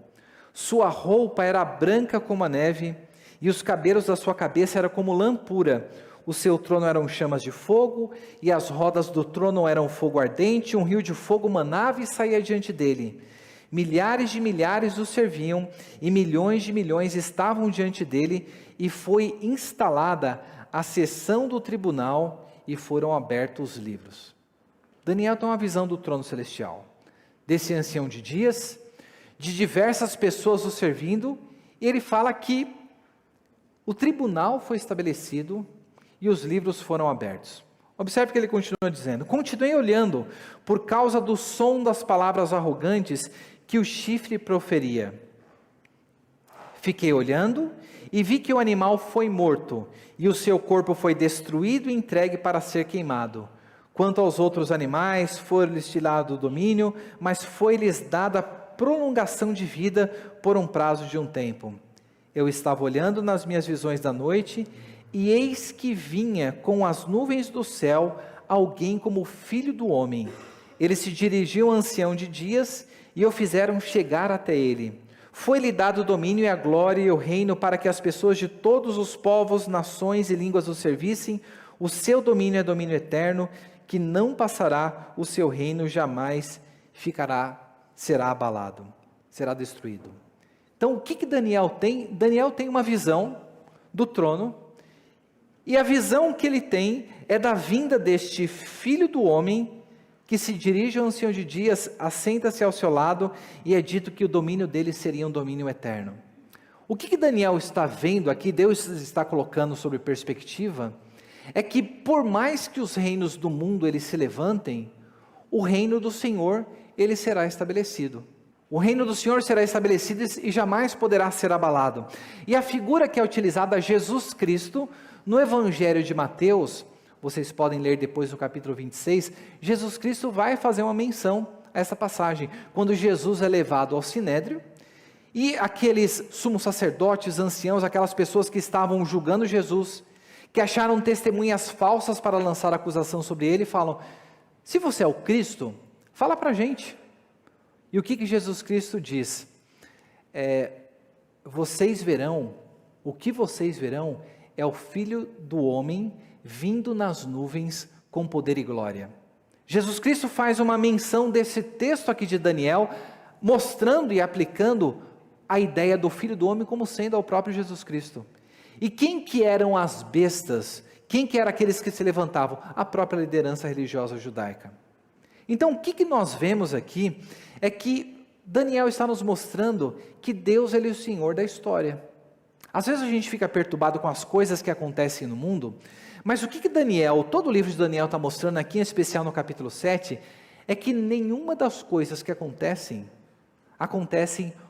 Sua roupa era branca como a neve, e os cabelos da sua cabeça eram como lã pura. O seu trono eram chamas de fogo, e as rodas do trono eram fogo ardente, um rio de fogo manava e saía diante dele. Milhares de milhares o serviam, e milhões de milhões estavam diante dele, e foi instalada a sessão do tribunal, e foram abertos os livros. Daniel tem uma visão do trono celestial, desse ancião de dias, de diversas pessoas o servindo, e ele fala que o tribunal foi estabelecido, e os livros foram abertos. Observe que ele continua dizendo: continuei olhando, por causa do som das palavras arrogantes que o chifre proferia. Fiquei olhando e vi que o animal foi morto, e o seu corpo foi destruído e entregue para ser queimado. Quanto aos outros animais, foi-lhes tirado o domínio, mas foi-lhes dada prolongação de vida por um prazo de um tempo. Eu estava olhando nas minhas visões da noite, e eis que vinha com as nuvens do céu alguém como filho do homem. Ele se dirigiu ao ancião de dias, e o fizeram chegar até ele. Foi-lhe dado o domínio e a glória e o reino, para que as pessoas de todos os povos, nações e línguas o servissem. O seu domínio é domínio eterno, que não passará, o seu reino jamais será abalado, será destruído. Então, o que Daniel tem? Daniel tem uma visão do trono, e a visão que ele tem é da vinda deste Filho do Homem, que se dirige ao ancião de dias, assenta-se ao seu lado, e é dito que o domínio dele seria um domínio eterno. O que Daniel está vendo aqui, Deus está colocando sobre perspectiva, é que por mais que os reinos do mundo eles se levantem, o reino do Senhor ele será estabelecido. O reino do Senhor será estabelecido e jamais poderá ser abalado. E a figura que é utilizada, Jesus Cristo, no Evangelho de Mateus, vocês podem ler depois no capítulo 26, Jesus Cristo vai fazer uma menção a essa passagem, quando Jesus é levado ao Sinédrio, e aqueles sumos sacerdotes, anciãos, aquelas pessoas que estavam julgando Jesus, que acharam testemunhas falsas para lançar acusação sobre ele, falam: se você é o Cristo, fala para a gente. E o que Jesus Cristo diz? Vocês verão, o que vocês verão é o Filho do Homem vindo nas nuvens com poder e glória. Jesus Cristo faz uma menção desse texto aqui de Daniel, mostrando e aplicando a ideia do Filho do Homem como sendo ao próprio Jesus Cristo. E quem que eram as bestas? Quem que eram aqueles que se levantavam? A própria liderança religiosa judaica. Então, o que nós vemos aqui é que Daniel está nos mostrando que Deus ele é o Senhor da história. Às vezes a gente fica perturbado com as coisas que acontecem no mundo, mas o que Daniel, todo o livro de Daniel está mostrando aqui, em especial no capítulo 7, é que nenhuma das coisas que acontecem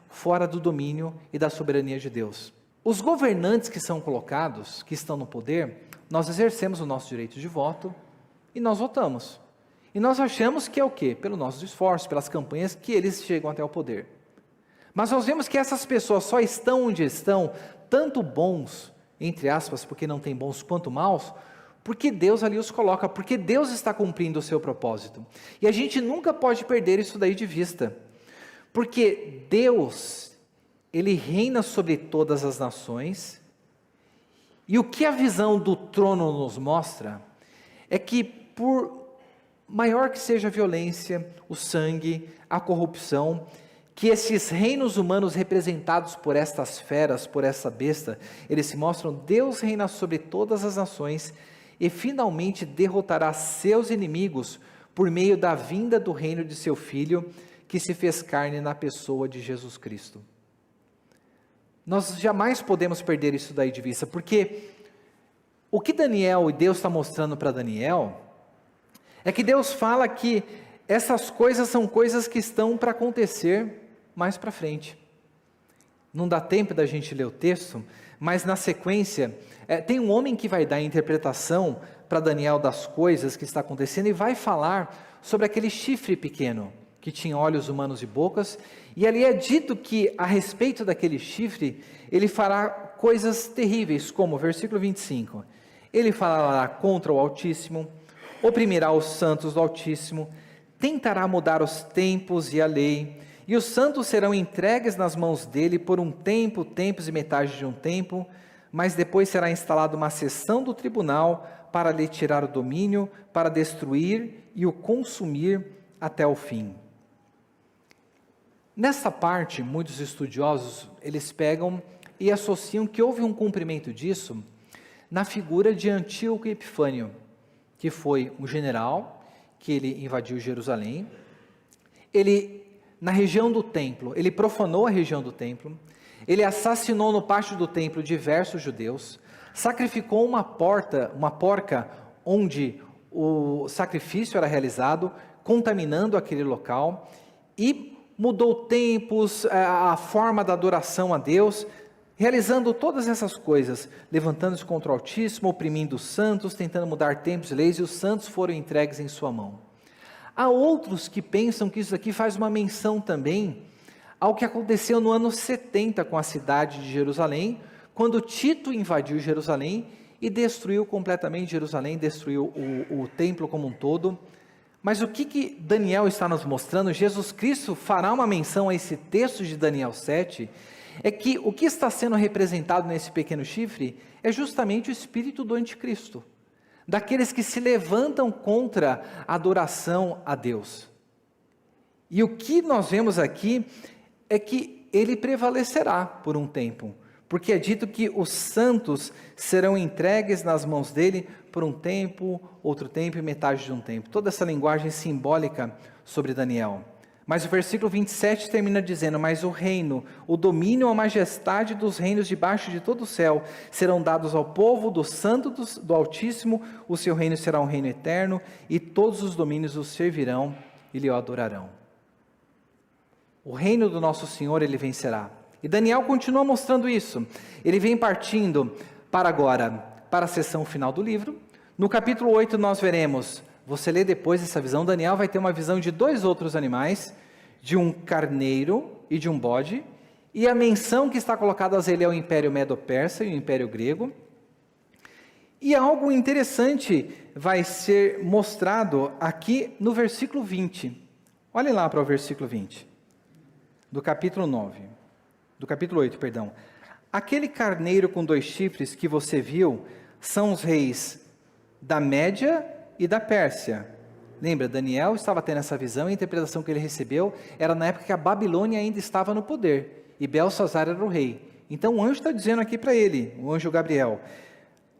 fora do domínio e da soberania de Deus. Os governantes que são colocados, que estão no poder, nós exercemos o nosso direito de voto e nós votamos. E nós achamos que é o quê? Pelo nosso esforço, pelas campanhas que eles chegam até o poder. Mas nós vemos que essas pessoas só estão onde estão, tanto bons, entre aspas, porque não tem bons quanto maus, porque Deus ali os coloca, porque Deus está cumprindo o seu propósito. E a gente nunca pode perder isso daí de vista, porque Deus, Ele reina sobre todas as nações, e o que a visão do trono nos mostra, é que por maior que seja a violência, o sangue, a corrupção, que esses reinos humanos representados por estas feras, por essa besta, eles se mostram, Deus reina sobre todas as nações, e finalmente derrotará seus inimigos por meio da vinda do reino de seu Filho, que se fez carne na pessoa de Jesus Cristo. Nós jamais podemos perder isso daí de vista, porque o que Daniel e Deus está mostrando para Daniel, é que Deus fala que essas coisas são coisas que estão para acontecer mais para frente. Não dá tempo da gente ler o texto, mas na sequência, tem um homem que vai dar a interpretação para Daniel das coisas que está acontecendo e vai falar sobre aquele chifre pequeno, que tinha olhos humanos e bocas, e ali é dito que a respeito daquele chifre, ele fará coisas terríveis, como versículo 25, ele falará contra o Altíssimo, oprimirá os santos do Altíssimo, tentará mudar os tempos e a lei, e os santos serão entregues nas mãos dele por um tempo, tempos e metade de um tempo, mas depois será instalada uma sessão do tribunal para lhe tirar o domínio, para destruir e o consumir até o fim. Nessa parte, muitos estudiosos, eles pegam e associam que houve um cumprimento disso na figura de Antíoco Epifânio, que foi um general, que ele invadiu Jerusalém, ele, na região do templo, ele profanou a região do templo, ele assassinou no pátio do templo diversos judeus, sacrificou uma porca onde o sacrifício era realizado, contaminando aquele local, e mudou tempos, a forma da adoração a Deus, realizando todas essas coisas, levantando-se contra o Altíssimo, oprimindo os santos, tentando mudar tempos e leis, e os santos foram entregues em sua mão. Há outros que pensam que isso aqui faz uma menção também ao que aconteceu no ano 70 com a cidade de Jerusalém, quando Tito invadiu Jerusalém e destruiu completamente Jerusalém, destruiu o templo como um todo. Mas o que Daniel está nos mostrando, Jesus Cristo fará uma menção a esse texto de Daniel 7, é que o que está sendo representado nesse pequeno chifre é justamente o espírito do anticristo, daqueles que se levantam contra a adoração a Deus. E o que nós vemos aqui é que ele prevalecerá por um tempo, porque é dito que os santos serão entregues nas mãos dele por um tempo, outro tempo e metade de um tempo. Toda essa linguagem simbólica sobre Daniel. Mas o versículo 27 termina dizendo: mas o reino, o domínio, a majestade dos reinos debaixo de todo o céu serão dados ao povo do santo do Altíssimo, o seu reino será um reino eterno, e todos os domínios o servirão e lhe adorarão. O reino do nosso Senhor, ele vencerá. E Daniel continua mostrando isso. Ele vem partindo para a seção final do livro. No capítulo 8 nós veremos, você lê depois essa visão, Daniel vai ter uma visão de 2 outros animais, de um carneiro e de um bode, e a menção que está colocada a ele é o Império Medo-Persa e o Império Grego. E algo interessante vai ser mostrado aqui no versículo 20. Olhem lá para o versículo 20, do capítulo 8, perdão. Aquele carneiro com 2 chifres que você viu são os reis da Média e da Pérsia. Lembra, Daniel estava tendo essa visão, e a interpretação que ele recebeu era na época que a Babilônia ainda estava no poder, e Belsazar era o rei. Então o anjo está dizendo aqui para ele, o anjo Gabriel,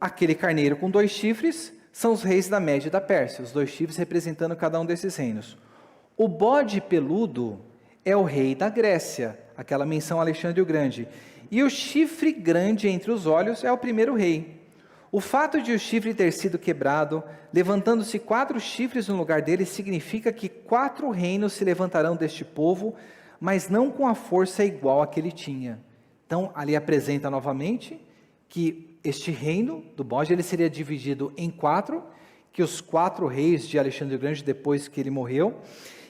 aquele carneiro com 2 chifres são os reis da Média e da Pérsia, os 2 chifres representando cada um desses reinos. O bode peludo é o rei da Grécia, aquela menção a Alexandre o Grande, e o chifre grande entre os olhos é o primeiro rei. O fato de o chifre ter sido quebrado, levantando-se 4 chifres no lugar dele, significa que 4 reinos se levantarão deste povo, mas não com a força igual a que ele tinha. Então, ali apresenta novamente que este reino do bode, ele seria dividido em 4, que os 4 reis de Alexandre o Grande, depois que ele morreu,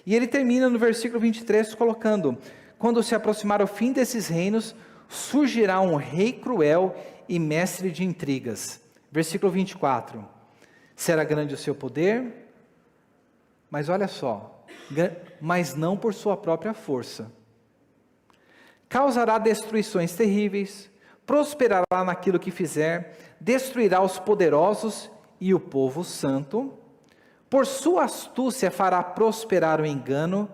e ele termina no versículo 23 colocando: quando se aproximar o fim desses reinos, surgirá um rei cruel e mestre de intrigas. Versículo 24, será grande o seu poder, mas olha só, mas não por sua própria força. Causará destruições terríveis, prosperará naquilo que fizer, destruirá os poderosos e o povo santo, por sua astúcia fará prosperar o engano,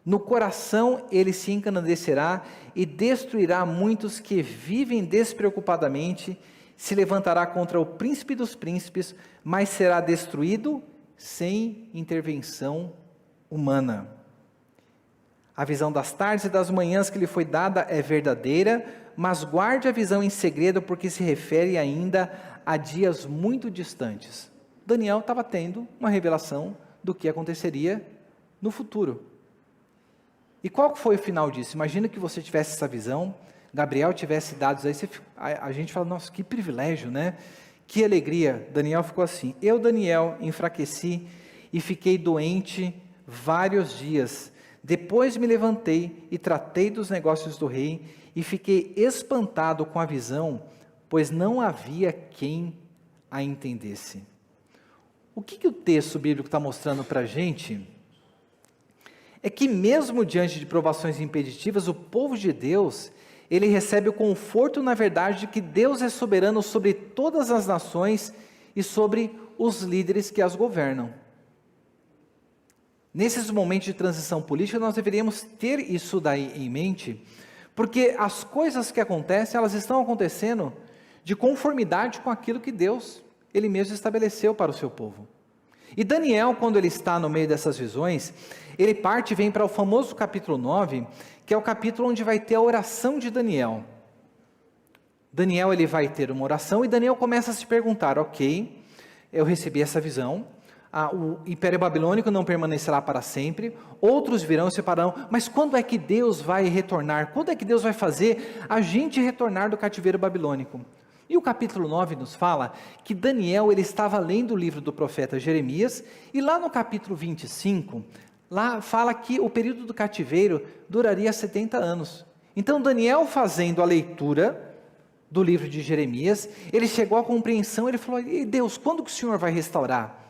no coração ele se engrandecerá e destruirá muitos que vivem despreocupadamente, se levantará contra o príncipe dos príncipes, mas será destruído sem intervenção humana. A visão das tardes e das manhãs que lhe foi dada é verdadeira, mas guarde a visão em segredo, porque se refere ainda a dias muito distantes. Daniel estava tendo uma revelação do que aconteceria no futuro. E qual foi o final disso? Imagina que você tivesse essa visão, Gabriel tivesse dados aí, a gente fala, nossa, que privilégio, né? Que alegria. Daniel ficou assim: eu, Daniel, enfraqueci e fiquei doente vários dias. Depois me levantei e tratei dos negócios do rei e fiquei espantado com a visão, pois não havia quem a entendesse. O que o texto bíblico está mostrando para a gente é que mesmo diante de provações impeditivas, o povo de Deus, ele recebe o conforto na verdade de que Deus é soberano sobre todas as nações e sobre os líderes que as governam. Nesses momentos de transição política, nós deveríamos ter isso daí em mente, porque as coisas que acontecem, elas estão acontecendo de conformidade com aquilo que Deus, Ele mesmo estabeleceu para o seu povo. E Daniel, quando ele está no meio dessas visões, ele parte e vem para o famoso capítulo 9, que é o capítulo onde vai ter a oração de Daniel. Daniel, ele vai ter uma oração e Daniel começa a se perguntar, ok, eu recebi essa visão, o Império Babilônico não permanecerá para sempre, outros virão e se separarão, mas quando é que Deus vai retornar? Quando é que Deus vai fazer a gente retornar do cativeiro babilônico? E o capítulo 9 nos fala que Daniel, ele estava lendo o livro do profeta Jeremias, e lá no capítulo 25, lá fala que o período do cativeiro duraria 70 anos. Então Daniel, fazendo a leitura do livro de Jeremias, ele chegou à compreensão, ele falou, e Deus, quando que o Senhor vai restaurar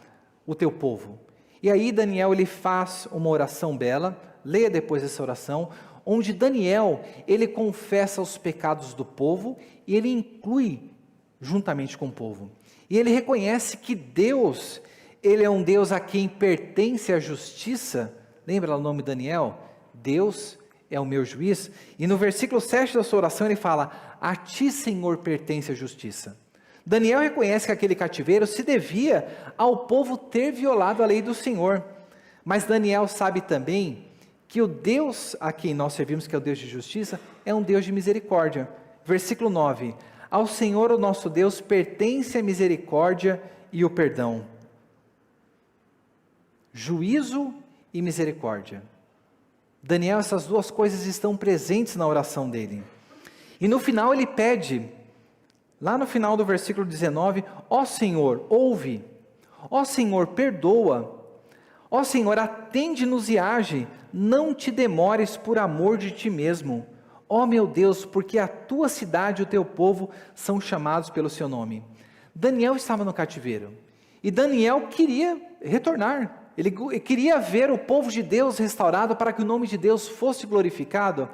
o teu povo? E aí Daniel, ele faz uma oração bela, leia depois essa oração, onde Daniel, ele confessa os pecados do povo, e ele inclui juntamente com o povo. E ele reconhece que Deus, ele é um Deus a quem pertence a justiça. Lembra o nome de Daniel? Deus é o meu juiz. E no versículo 7 da sua oração ele fala, a ti, Senhor, pertence a justiça. Daniel reconhece que aquele cativeiro se devia ao povo ter violado a lei do Senhor. Mas Daniel sabe também que o Deus a quem nós servimos, que é o Deus de justiça, é um Deus de misericórdia. Versículo 9, ao Senhor, o nosso Deus, pertence a misericórdia e o perdão. Juízo e misericórdia. Daniel, essas duas coisas estão presentes na oração dele. E no final ele pede, lá no final do versículo 19, ó Senhor, ouve, ó Senhor, perdoa, ó Senhor, atende-nos e age, não te demores por amor de ti mesmo, ó meu Deus, porque a tua cidade e o teu povo são chamados pelo seu nome. Daniel estava no cativeiro, e Daniel queria retornar, ele queria ver o povo de Deus restaurado para que o nome de Deus fosse glorificado.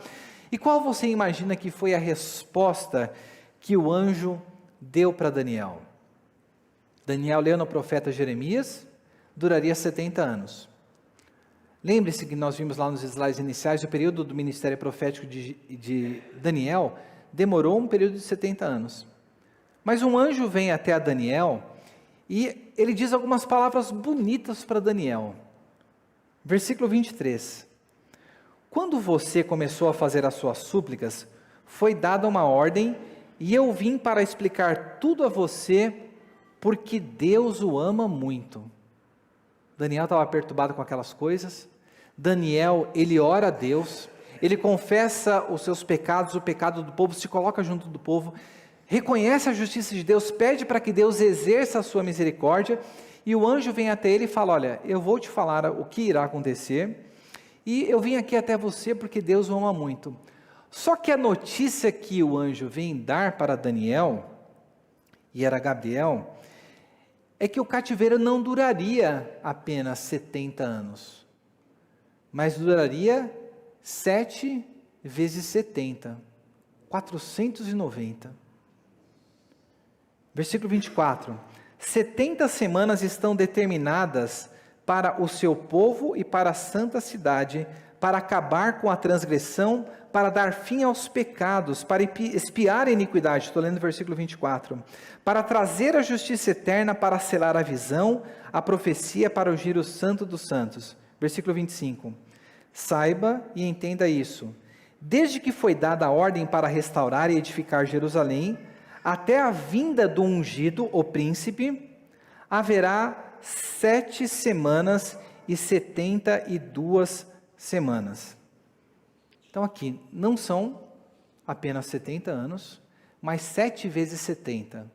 E qual você imagina que foi a resposta que o anjo deu para Daniel? Daniel leu no profeta Jeremias, duraria 70 anos. Lembre-se que nós vimos lá nos slides iniciais, o período do ministério profético de Daniel demorou um período de 70 anos. Mas um anjo vem até a Daniel e ele diz algumas palavras bonitas para Daniel. Versículo 23. Quando você começou a fazer as suas súplicas, foi dada uma ordem e eu vim para explicar tudo a você, porque Deus o ama muito. Daniel estava perturbado com aquelas coisas. Daniel, ele ora a Deus, ele confessa os seus pecados, o pecado do povo, se coloca junto do povo, reconhece a justiça de Deus, pede para que Deus exerça a sua misericórdia, e o anjo vem até ele e fala, olha, eu vou te falar o que irá acontecer, e eu vim aqui até você porque Deus o ama muito. Só que a notícia que o anjo vem dar para Daniel, e era Gabriel, é que o cativeiro não duraria apenas 70 anos, mas duraria 7 vezes 70, 490. Versículo 24, 70 semanas estão determinadas para o seu povo e para a santa cidade, para acabar com a transgressão, para dar fim aos pecados, para expiar a iniquidade, estou lendo o versículo 24, para trazer a justiça eterna, para selar a visão, a profecia, para ungir o santo dos santos. Versículo 25, saiba e entenda isso, desde que foi dada a ordem para restaurar e edificar Jerusalém, até a vinda do ungido, o príncipe, haverá 7 semanas e 72 semanas. Então aqui, não são apenas 70 anos, mas 7 vezes 70.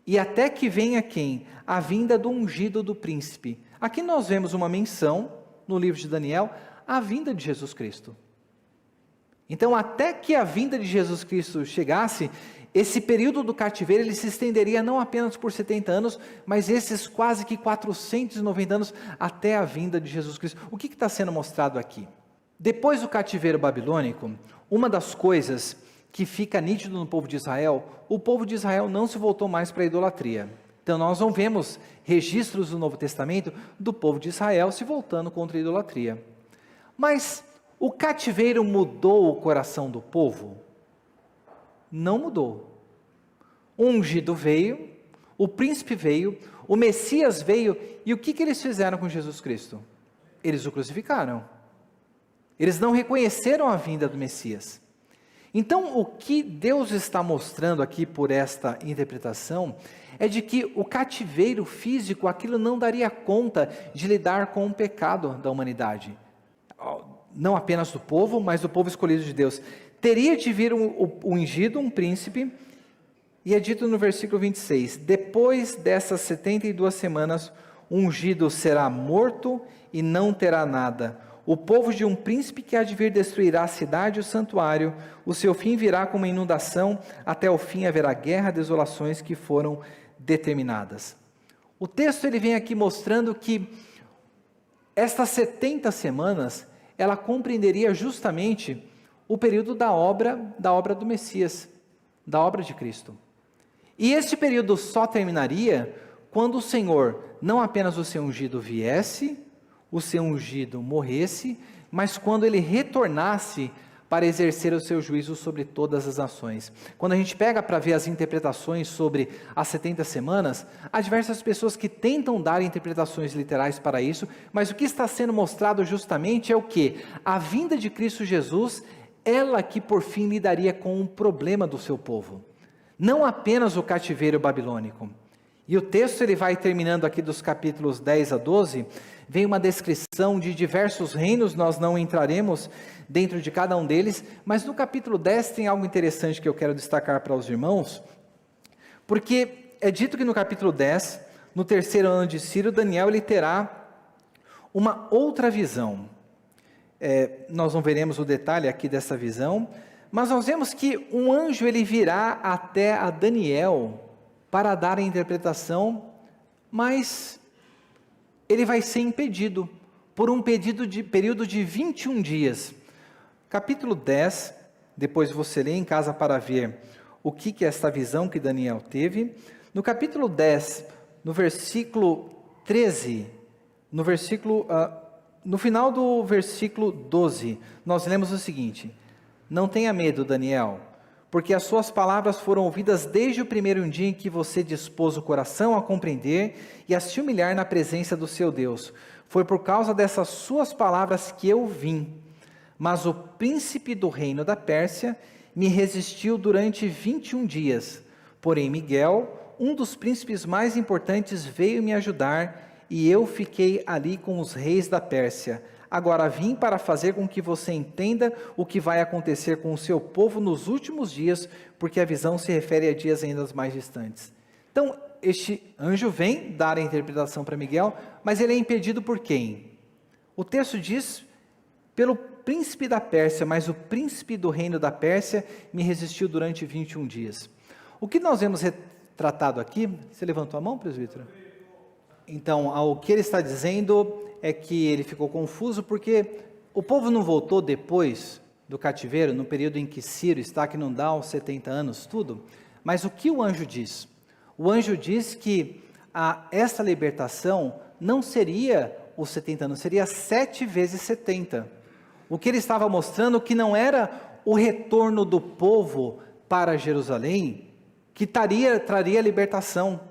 E até que venha quem? A vinda do ungido do príncipe. Aqui nós vemos uma menção, no livro de Daniel, a vinda de Jesus Cristo. Então, até que a vinda de Jesus Cristo chegasse, esse período do cativeiro, ele se estenderia não apenas por 70 anos, mas esses quase que 490 anos, até a vinda de Jesus Cristo. O que está sendo mostrado aqui? Depois do cativeiro babilônico, uma das coisas que fica nítido no povo de Israel, o povo de Israel não se voltou mais para a idolatria. Então nós não vemos registros do Novo Testamento do povo de Israel se voltando contra a idolatria. Mas o cativeiro mudou o coração do povo? Não mudou. O ungido veio, o príncipe veio, o Messias veio, e o que eles fizeram com Jesus Cristo? Eles o crucificaram. Eles não reconheceram a vinda do Messias. Então, o que Deus está mostrando aqui por esta interpretação é de que o cativeiro físico, aquilo não daria conta de lidar com o pecado da humanidade. Não apenas do povo, mas do povo escolhido de Deus. Teria de vir um ungido, um príncipe, e é dito no versículo 26, depois dessas 72 semanas, o ungido será morto e não terá nada. O povo de um príncipe que há de vir destruirá a cidade e o santuário, o seu fim virá como inundação, até o fim haverá guerra, desolações que foram determinadas. O texto ele vem aqui mostrando que estas 70 semanas, ela compreenderia justamente o período da obra do Messias, da obra de Cristo. E este período só terminaria quando o Senhor, não apenas o seu ungido viesse, o seu ungido morresse, mas quando ele retornasse para exercer o seu juízo sobre todas as nações. Quando a gente pega para ver as interpretações sobre as 70 semanas, há diversas pessoas que tentam dar interpretações literais para isso, mas o que está sendo mostrado justamente é o que? A vinda de Cristo Jesus, ela que por fim lidaria com um problema do seu povo. Não apenas o cativeiro babilônico. E o texto ele vai terminando aqui dos capítulos 10 a 12, vem uma descrição de diversos reinos, nós não entraremos dentro de cada um deles, mas no capítulo 10 tem algo interessante que eu quero destacar para os irmãos, porque é dito que no capítulo 10, no 3º ano de Ciro, Daniel ele terá uma outra visão. Nós não veremos o detalhe aqui dessa visão, mas nós vemos que um anjo ele virá até a Daniel para dar a interpretação, mas ele vai ser impedido por um período de 21 dias. Capítulo 10, depois você lê em casa para ver o que é esta visão que Daniel teve. No capítulo 10, no versículo 13, no final do versículo 12, nós lemos o seguinte: não tenha medo, Daniel, porque as suas palavras foram ouvidas desde o primeiro dia em que você dispôs o coração a compreender e a se humilhar na presença do seu Deus. Foi por causa dessas suas palavras que eu vim. Mas o príncipe do reino da Pérsia me resistiu durante 21 dias. Porém, Miguel, um dos príncipes mais importantes, veio me ajudar e eu fiquei ali com os reis da Pérsia. Agora vim para fazer com que você entenda o que vai acontecer com o seu povo nos últimos dias, porque a visão se refere a dias ainda mais distantes. Então, este anjo vem dar a interpretação para Miguel, mas ele é impedido por quem? O texto diz, pelo príncipe da Pérsia, mas o príncipe do reino da Pérsia me resistiu durante 21 dias. O que nós vemos retratado aqui, você levantou a mão, presbítero? Então, o que ele está dizendo é que ele ficou confuso porque o povo não voltou depois do cativeiro, no período em que Ciro está, que não dá os 70 anos, tudo. Mas o que o anjo diz? O anjo diz que essa libertação não seria os 70 anos, seria 7 vezes 70. O que ele estava mostrando que não era o retorno do povo para Jerusalém que traria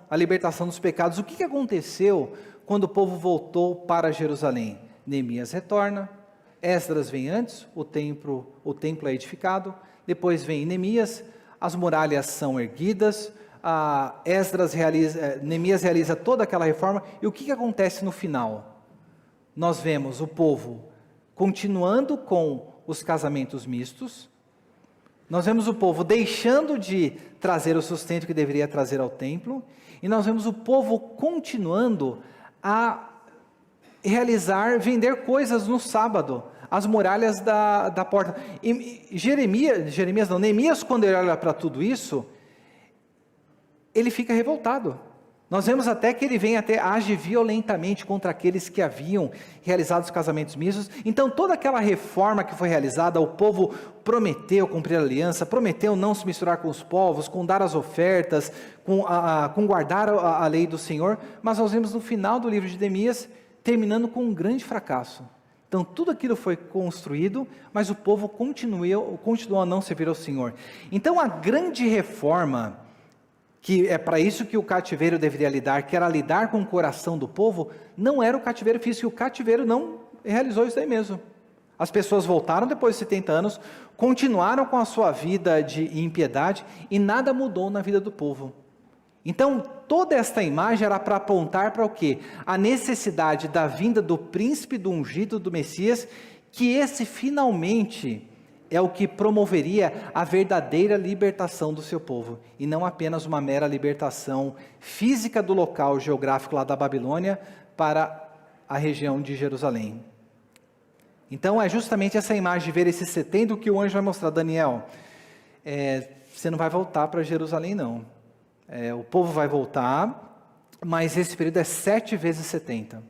a libertação dos pecados. O que aconteceu quando o povo voltou para Jerusalém? Neemias retorna, Esdras vem antes, o templo é edificado, depois vem Neemias, as muralhas são erguidas, Neemias realiza toda aquela reforma, e o que acontece no final? Nós vemos o povo continuando com os casamentos mistos, nós vemos o povo deixando de trazer o sustento que deveria trazer ao templo, e nós vemos o povo continuando a vender coisas no sábado, as muralhas da porta. E Neemias, quando ele olha para tudo isso, ele fica revoltado. Nós vemos até que ele age violentamente contra aqueles que haviam realizado os casamentos mistos. Então toda aquela reforma que foi realizada, o povo prometeu cumprir a aliança, prometeu não se misturar com os povos, com dar as ofertas, com guardar a lei do Senhor, mas nós vemos no final do livro de Neemias, terminando com um grande fracasso. Então tudo aquilo foi construído, mas o povo continuou a não servir ao Senhor. Então a grande reforma, que é para isso que o cativeiro deveria lidar, que era lidar com o coração do povo, não era o cativeiro físico, o cativeiro não realizou isso aí mesmo. As pessoas voltaram depois de 70 anos, continuaram com a sua vida de impiedade, e nada mudou na vida do povo. Então, toda esta imagem era para apontar para o quê? A necessidade da vinda do príncipe, do ungido, do Messias, que esse finalmente é o que promoveria a verdadeira libertação do seu povo, e não apenas uma mera libertação física do local geográfico lá da Babilônia para a região de Jerusalém. Então é justamente essa imagem de ver esse setembro que o anjo vai mostrar. Daniel, você não vai voltar para Jerusalém não, o povo vai voltar, mas esse período é 7 vezes 70,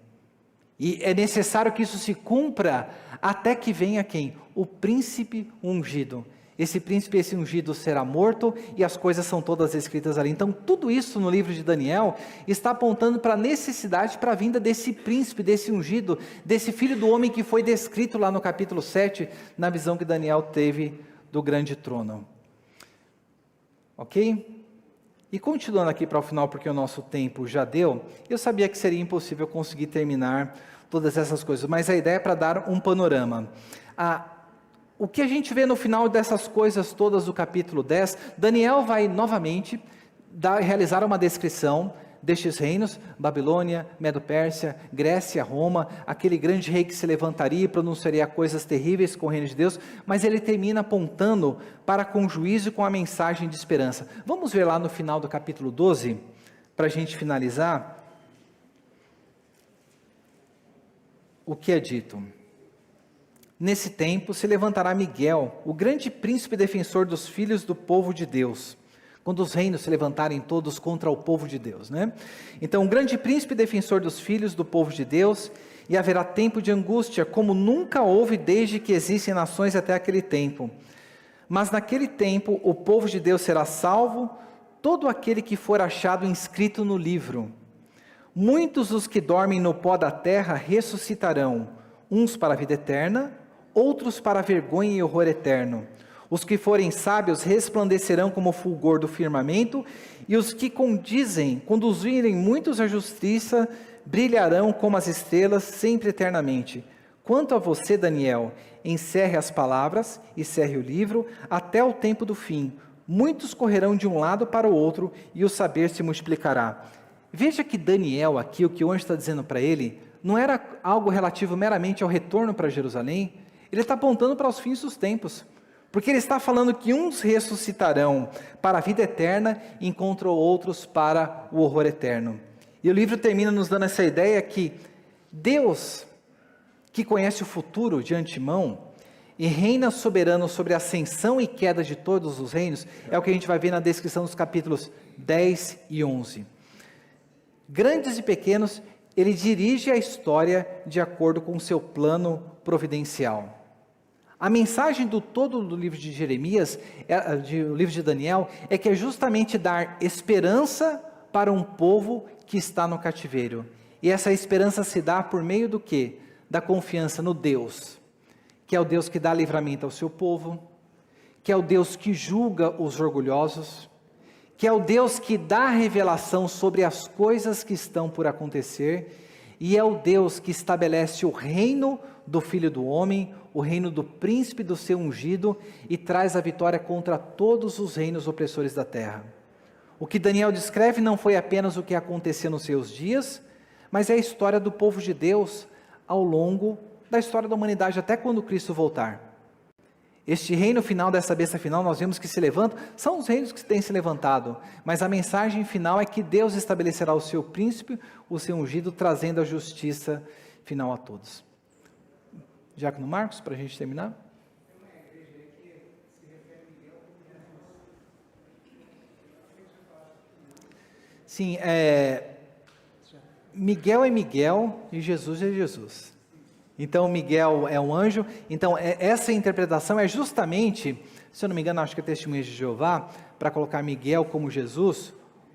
e é necessário que isso se cumpra até que venha quem? O príncipe ungido. Esse príncipe, esse ungido será morto, e as coisas são todas escritas ali. Então tudo isso no livro de Daniel está apontando para a necessidade, para a vinda desse príncipe, desse ungido, desse filho do homem que foi descrito lá no capítulo 7, na visão que Daniel teve do grande trono. Ok? E continuando aqui para o final, porque o nosso tempo já deu, eu sabia que seria impossível conseguir terminar todas essas coisas, mas a ideia é para dar um panorama. O que a gente vê no final dessas coisas todas do capítulo 10, Daniel vai novamente realizar uma descrição destes reinos, Babilônia, Medo-Pérsia, Grécia, Roma, aquele grande rei que se levantaria e pronunciaria coisas terríveis com o reino de Deus, mas ele termina apontando para com juízo e com a mensagem de esperança. Vamos ver lá no final do capítulo 12, para a gente finalizar, o que é dito. Nesse tempo se levantará Miguel, o grande príncipe defensor dos filhos do povo de Deus, quando os reinos se levantarem todos contra o povo de Deus, né? Então, um grande príncipe defensor dos filhos do povo de Deus, e haverá tempo de angústia, como nunca houve desde que existem nações até aquele tempo. Mas naquele tempo o povo de Deus será salvo, todo aquele que for achado inscrito no livro. Muitos dos que dormem no pó da terra ressuscitarão, uns para a vida eterna, outros para a vergonha e horror eterno. Os que forem sábios resplandecerão como o fulgor do firmamento, e os que conduzirem muitos à justiça, brilharão como as estrelas, sempre eternamente. Quanto a você, Daniel, encerre as palavras e cerre o livro até o tempo do fim. Muitos correrão de um lado para o outro, e o saber se multiplicará. Veja que Daniel aqui, o que o anjo está dizendo para ele, não era algo relativo meramente ao retorno para Jerusalém. Ele está apontando para os fins dos tempos, porque ele está falando que uns ressuscitarão para a vida eterna, enquanto outros para o horror eterno. E o livro termina nos dando essa ideia que Deus, que conhece o futuro de antemão, e reina soberano sobre a ascensão e queda de todos os reinos, é o que a gente vai ver na descrição dos capítulos 10 e 11. Grandes e pequenos, ele dirige a história de acordo com o seu plano providencial. A mensagem do todo do livro de Jeremias, do livro de Daniel, é que é justamente dar esperança para um povo que está no cativeiro. E essa esperança se dá por meio do quê? Da confiança no Deus, que é o Deus que dá livramento ao seu povo, que é o Deus que julga os orgulhosos, que é o Deus que dá revelação sobre as coisas que estão por acontecer, e é o Deus que estabelece o reino do Filho do Homem, o reino do príncipe do seu ungido, e traz a vitória contra todos os reinos opressores da terra. O que Daniel descreve não foi apenas o que aconteceu nos seus dias, mas é a história do povo de Deus ao longo da história da humanidade, até quando Cristo voltar. Este reino final, dessa besta final, nós vemos que se levanta, são os reinos que têm se levantado, mas a mensagem final é que Deus estabelecerá o seu príncipe, o seu ungido, trazendo a justiça final a todos. Diácono Marcos, para a gente terminar. Sim, Miguel é Miguel e Jesus é Jesus. Então, Miguel é um anjo. Então, essa interpretação é justamente, se eu não me engano, acho que é Testemunhas de Jeová, para colocar Miguel como Jesus,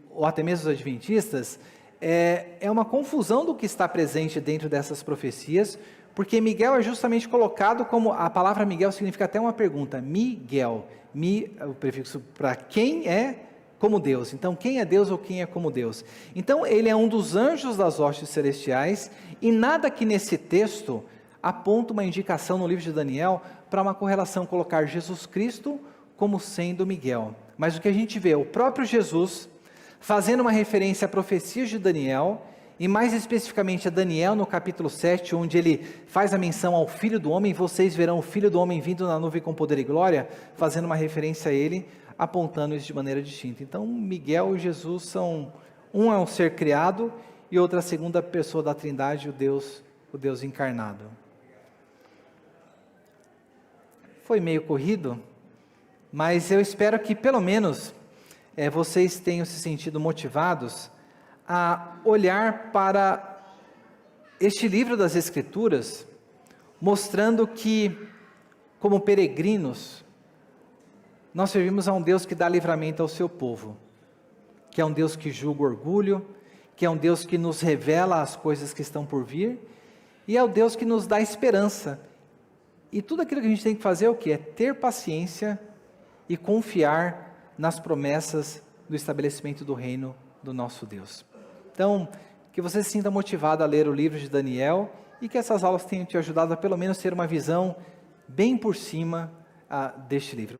ou até mesmo os adventistas, é uma confusão do que está presente dentro dessas profecias, porque Miguel é justamente colocado como, a palavra Miguel significa até uma pergunta, Miguel, o prefixo para quem é como Deus. Então, quem é Deus ou quem é como Deus? Então, ele é um dos anjos das hostes celestiais, e nada que nesse texto aponta uma indicação no livro de Daniel para uma correlação, colocar Jesus Cristo como sendo Miguel. Mas o que a gente vê, o próprio Jesus fazendo uma referência a profecias de Daniel, e mais especificamente a Daniel no capítulo 7, onde ele faz a menção ao Filho do Homem, vocês verão o Filho do Homem vindo na nuvem com poder e glória, fazendo uma referência a ele, apontando isso de maneira distinta. Então, Miguel e Jesus são, um é um ser criado, e outra a segunda pessoa da Trindade, o Deus encarnado. Foi meio corrido, mas eu espero que pelo menos vocês tenham se sentido motivados a olhar para este livro das Escrituras, mostrando que, como peregrinos, nós servimos a um Deus que dá livramento ao seu povo, que é um Deus que julga o orgulho, que é um Deus que nos revela as coisas que estão por vir, e é o Deus que nos dá esperança. E tudo aquilo que a gente tem que fazer é o quê? É ter paciência e confiar nas promessas do estabelecimento do reino do nosso Deus. Então, que você se sinta motivado a ler o livro de Daniel, e que essas aulas tenham te ajudado a pelo menos ter uma visão bem por cima deste livro.